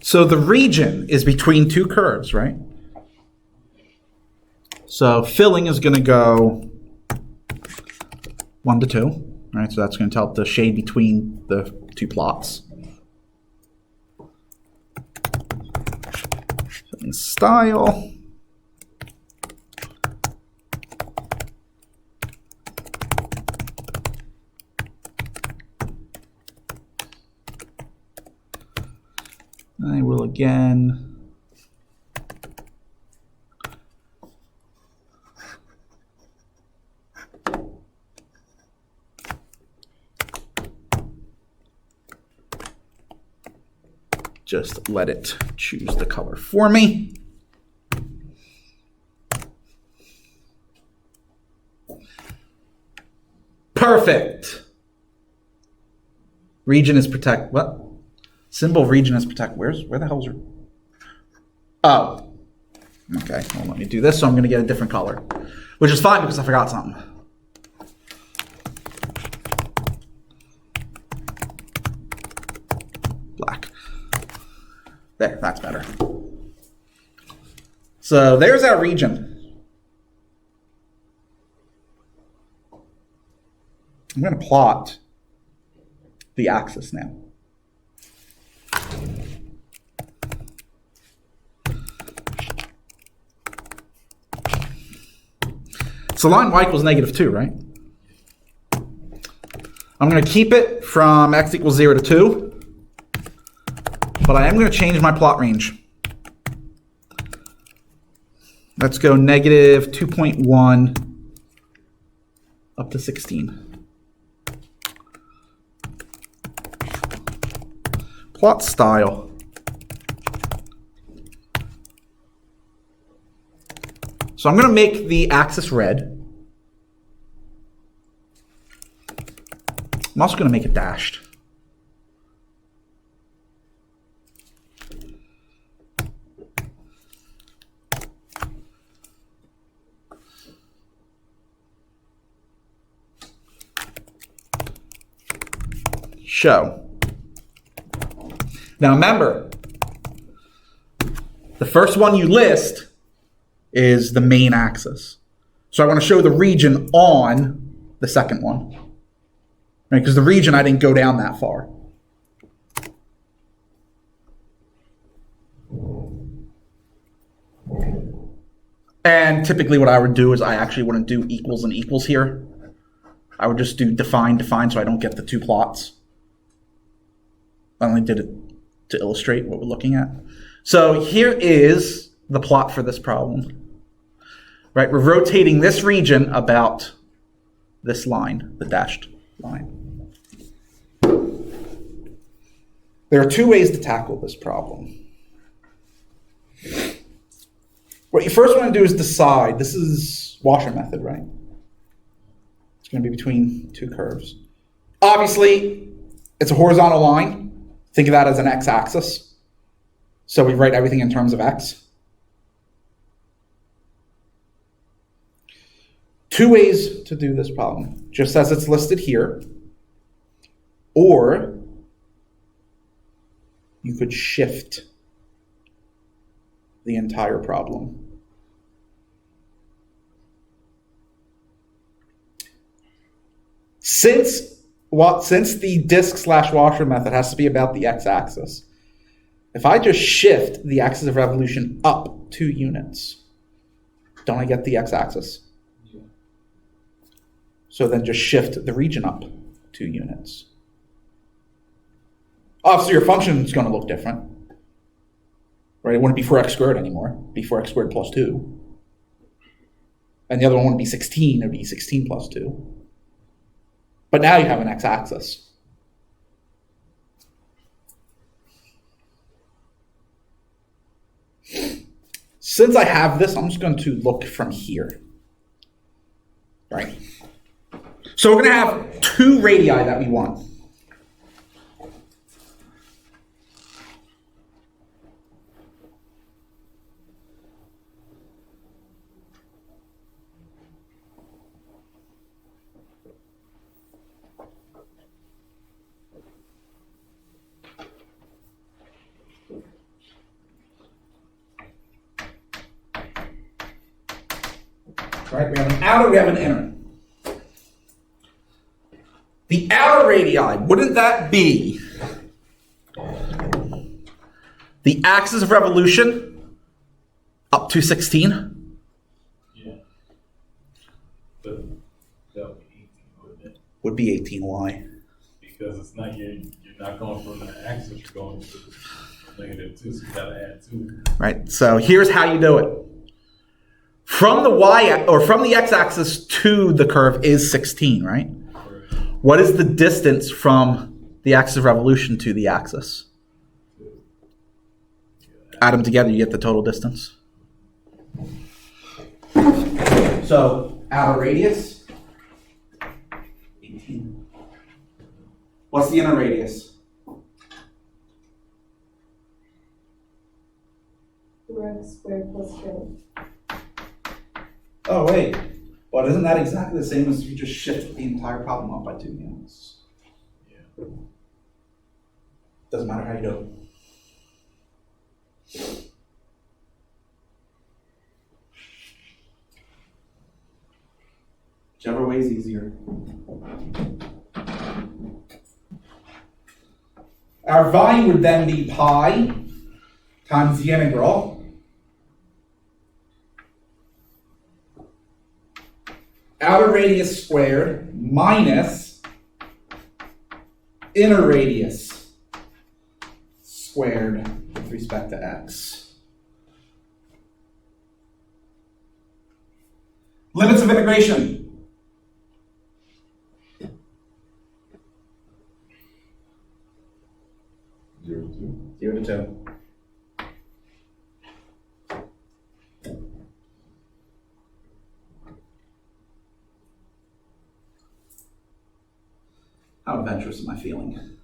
So the region is between two curves, right? So filling is going to go 1 to 2, right? So that's going to tell the shade between the two plots. Filling style. I will again just let it choose the color for me. Perfect. Region is protect. What? Symbol of region is protect. Where the hell's your? Oh. Okay. Well, let me do this. So I'm going to get a different color, which is fine because I forgot something. Black. There. That's better. So there's our region. I'm going to plot the axis now. So line y equals -2, right? I'm going to keep it from x equals 0 to 2, but I am going to change my plot range. Let's go -2.1 up to 16. Plot style. So I'm going to make the axis red. I'm also going to make it dashed. Show. Now remember, the first one you list is the main axis. So I want to show the region on the second one. Right? Because the region, I didn't go down that far. And typically what I would do is I actually wouldn't do equals and equals here. I would just do define, so I don't get the two plots. I only did it to illustrate what we're looking at. So here is the plot for this problem. Right, we're rotating this region about this line, the dashed line. There are two ways to tackle this problem. What you first want to do is decide, this is Washer method, right? It's going to be between two curves. Obviously, it's a horizontal line. Think of that as an x-axis. So we write everything in terms of x. Two ways to do this problem, just as it's listed here, or you could shift the entire problem. Since the disk/washer method has to be about the x-axis, if I just shift the axis of revolution up 2 units, don't I get the x-axis? Yeah. So then just shift the region up 2 units. Obviously, your function is going to look different. Right? It wouldn't be 4x squared anymore. It'd be 4x squared plus 2. And the other one wouldn't be 16. It would be 16 plus 2. But now you have an x-axis. Since I have this, I'm just going to look from here. Right? So we're going to have 2 radii that we want. Right, we have an outer, we have an inner. The outer radii, wouldn't that be the axis of revolution up to 16? Yeah. But that would be 18, wouldn't it? Would be 18. Why? Because it's not you're not going from the axis, you're going to -2, so you gotta add 2. Right. So here's how you do it. From the y or from the x-axis to the curve is 16, right? What is the distance from the axis of revolution to the axis? Add them together, you get the total distance. So outer radius 18. What's the inner radius? Rho squared plus rho. Oh, wait. But isn't that exactly the same as if you just shifted the entire problem up by 2 units? Yeah. Doesn't matter how you do it. Whichever way is easier. Our value would then be pi times the integral outer radius squared minus inner radius squared with respect to x. Limits of integration. Zero to two. 0 to 2. How adventurous am I feeling?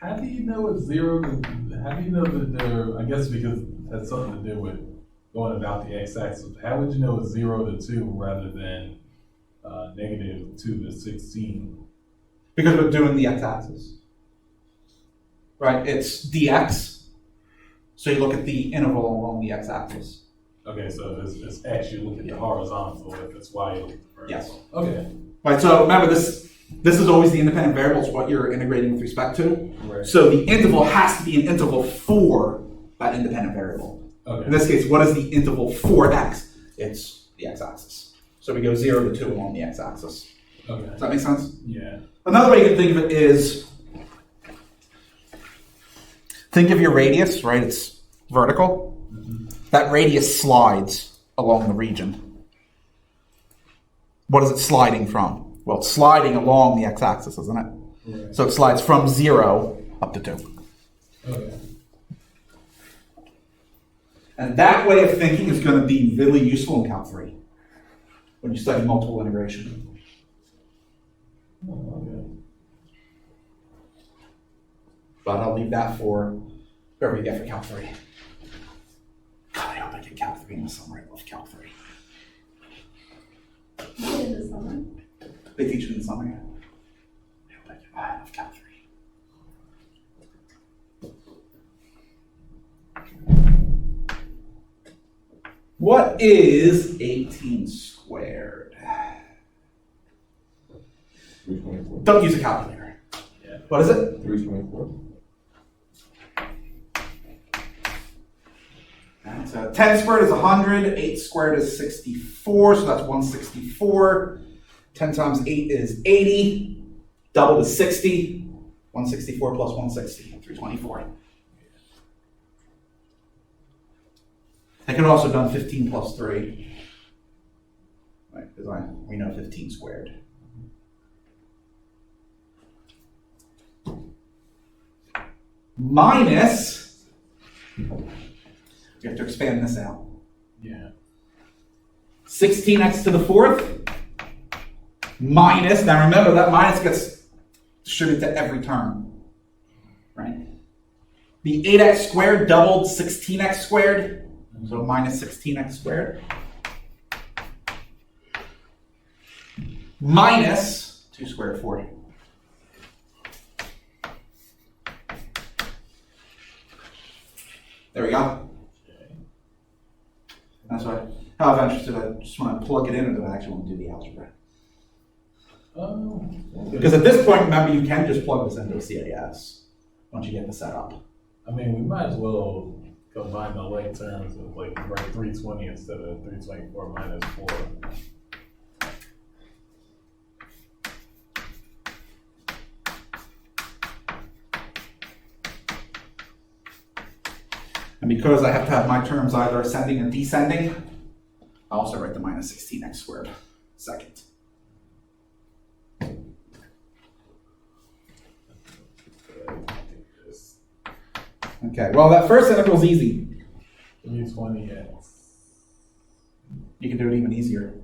How do you know it's zero? How do you know that they're, I guess because it has something to do with going about the x-axis. How would you know it's 0 to 2 rather than negative 2 to 16? Because we're doing the x-axis. Right, it's dx. So you look at the interval along the x-axis. Okay, so if it's x, you look at the horizontal. If it's y, you look at the vertical. Yes. Okay. Right, so remember this is always the independent variable, it's what you're integrating with respect to. Right. So the interval has to be an interval for that independent variable. Okay. In this case, what is the interval for x? It's the x-axis. So we go 0 to 2 along the x-axis. Okay. Does that make sense? Yeah. Another way you can think of it is, think of your radius, right? It's vertical. That radius slides along the region. What is it sliding from? Well, it's sliding along the x-axis, isn't it? Right. So it slides from 0 up to 2. Okay. And that way of thinking is going to be really useful in Calc 3 when you study multiple integration. Oh, okay. But I'll leave that for whoever you get for Calc 3. God, I hope I get Calc 3 in the summer. I love Calc 3. What is this summer? They teach it in the summer. I love Calc 3. What is 18 squared? 324. Don't use a calculator. Yeah. What is it? 324. So 10 squared is 100, 8 squared is 64, so that's 164. 10 times 8 is 80, double is 60. 164 plus 160, 324. I could have also done 15 plus 3, right? Because we know 15 squared. Minus, you have to expand this out. Yeah. 16x to the 4th minus, now remember that minus gets distributed to every term, right? The 8x squared doubled 16x squared, so minus 16x squared. Minus 2 squared 40. There we go. That's why, how I'm interested, I just want to plug it in, or do I actually want to do the algebra? Because at this point, remember, you can just plug this into a CAS once you get the setup. I mean, we might as well combine the like terms of like write 320 instead of 324 minus 4. And because I have to have my terms either ascending and descending, I also write the minus 16x squared second. Okay, well, that first integral's easy. 320x. You can do it even easier.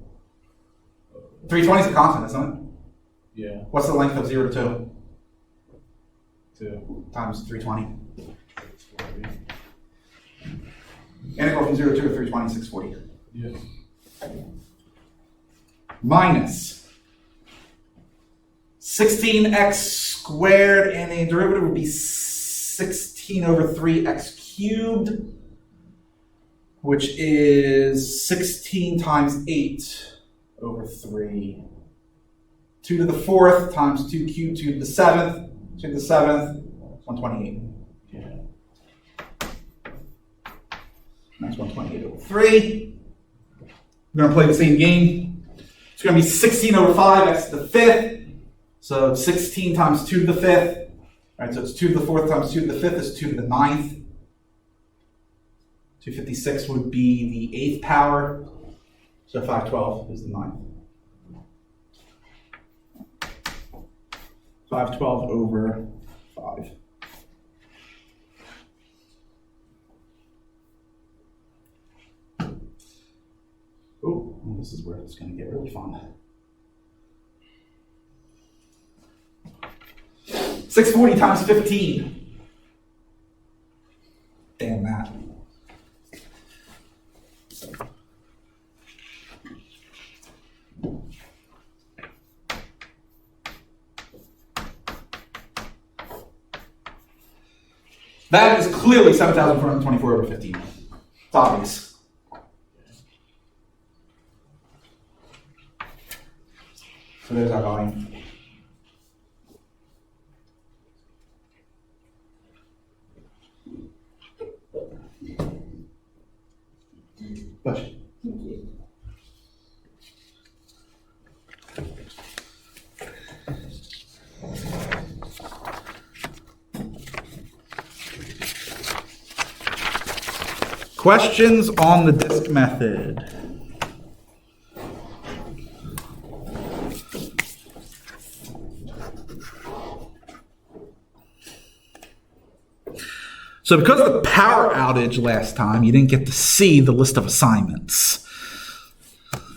320 is a constant, isn't it? Yeah. What's the length of 0 to 2? 2. Times 320. Integral from 0 to 2 of 320 is 640. Yeah. Minus 16x squared, and the derivative would be 16 over 3x cubed, which is 16 times 8 over 3. 2 to the 4th times 2 cubed, 2 to the 7th, 2 to the 7th, 128. Yeah. That's 128 over 3. We're going to play the same game. It's going to be 16 over 5, x to the 5th. So 16 times 2 to the 5th. All right, so it's 2 to the 4th times 2 to the 5th is 2 to the 9th. 256 would be the 8th power. So 512 is the 9th. 512 over 5. Oh, well, this is where it's going to get really fun. 640 times 15. Damn that. That is clearly 7,424 over 15. It's obvious. So there's our volume. Bless you. Questions on the disk method? So because of the power outage last time, you didn't get to see the list of assignments.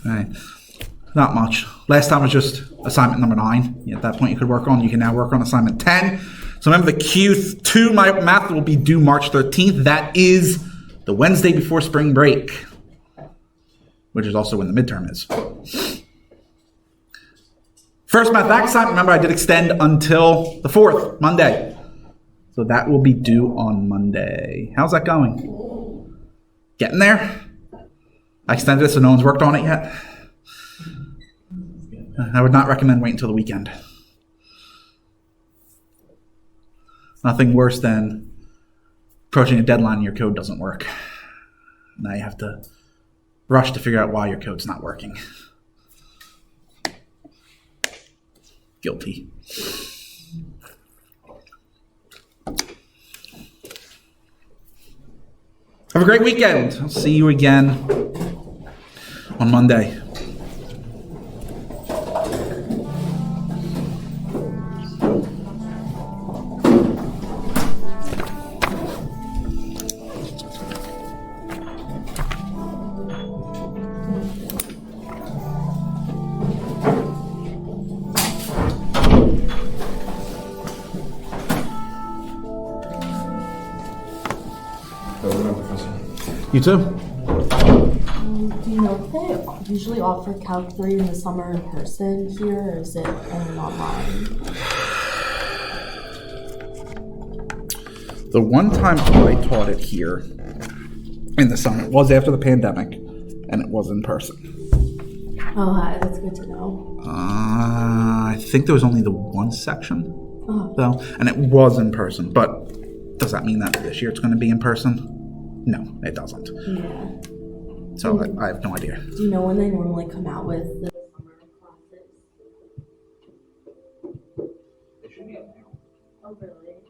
All right. Not much. Last time was just assignment number 9. At that point you could work on. You can now work on assignment 10. So remember the Q2 math will be due March 13th. That is the Wednesday before spring break, which is also when the midterm is. First math back assignment, remember I did extend until the 4th, Monday. So that will be due on Monday. How's that going? Getting there? I extended it so no one's worked on it yet. I would not recommend waiting until the weekend. Nothing worse than approaching a deadline and your code doesn't work. Now you have to rush to figure out why your code's not working. Guilty. Have a great weekend. I'll see you again on Monday. You too. Do you know if they usually offer Calc 3 in the summer in person here, or is it only online? The one time I taught it here in the summer was after the pandemic, and it was in person. Oh, hi, that's good to know. I think there was only the one section, Oh. though, and it was in person. But does that mean that this year it's going to be in person? No, it doesn't. Yeah. So I have no idea. Do you know when they normally come out with the summer classes? They should be up now. Oh, really?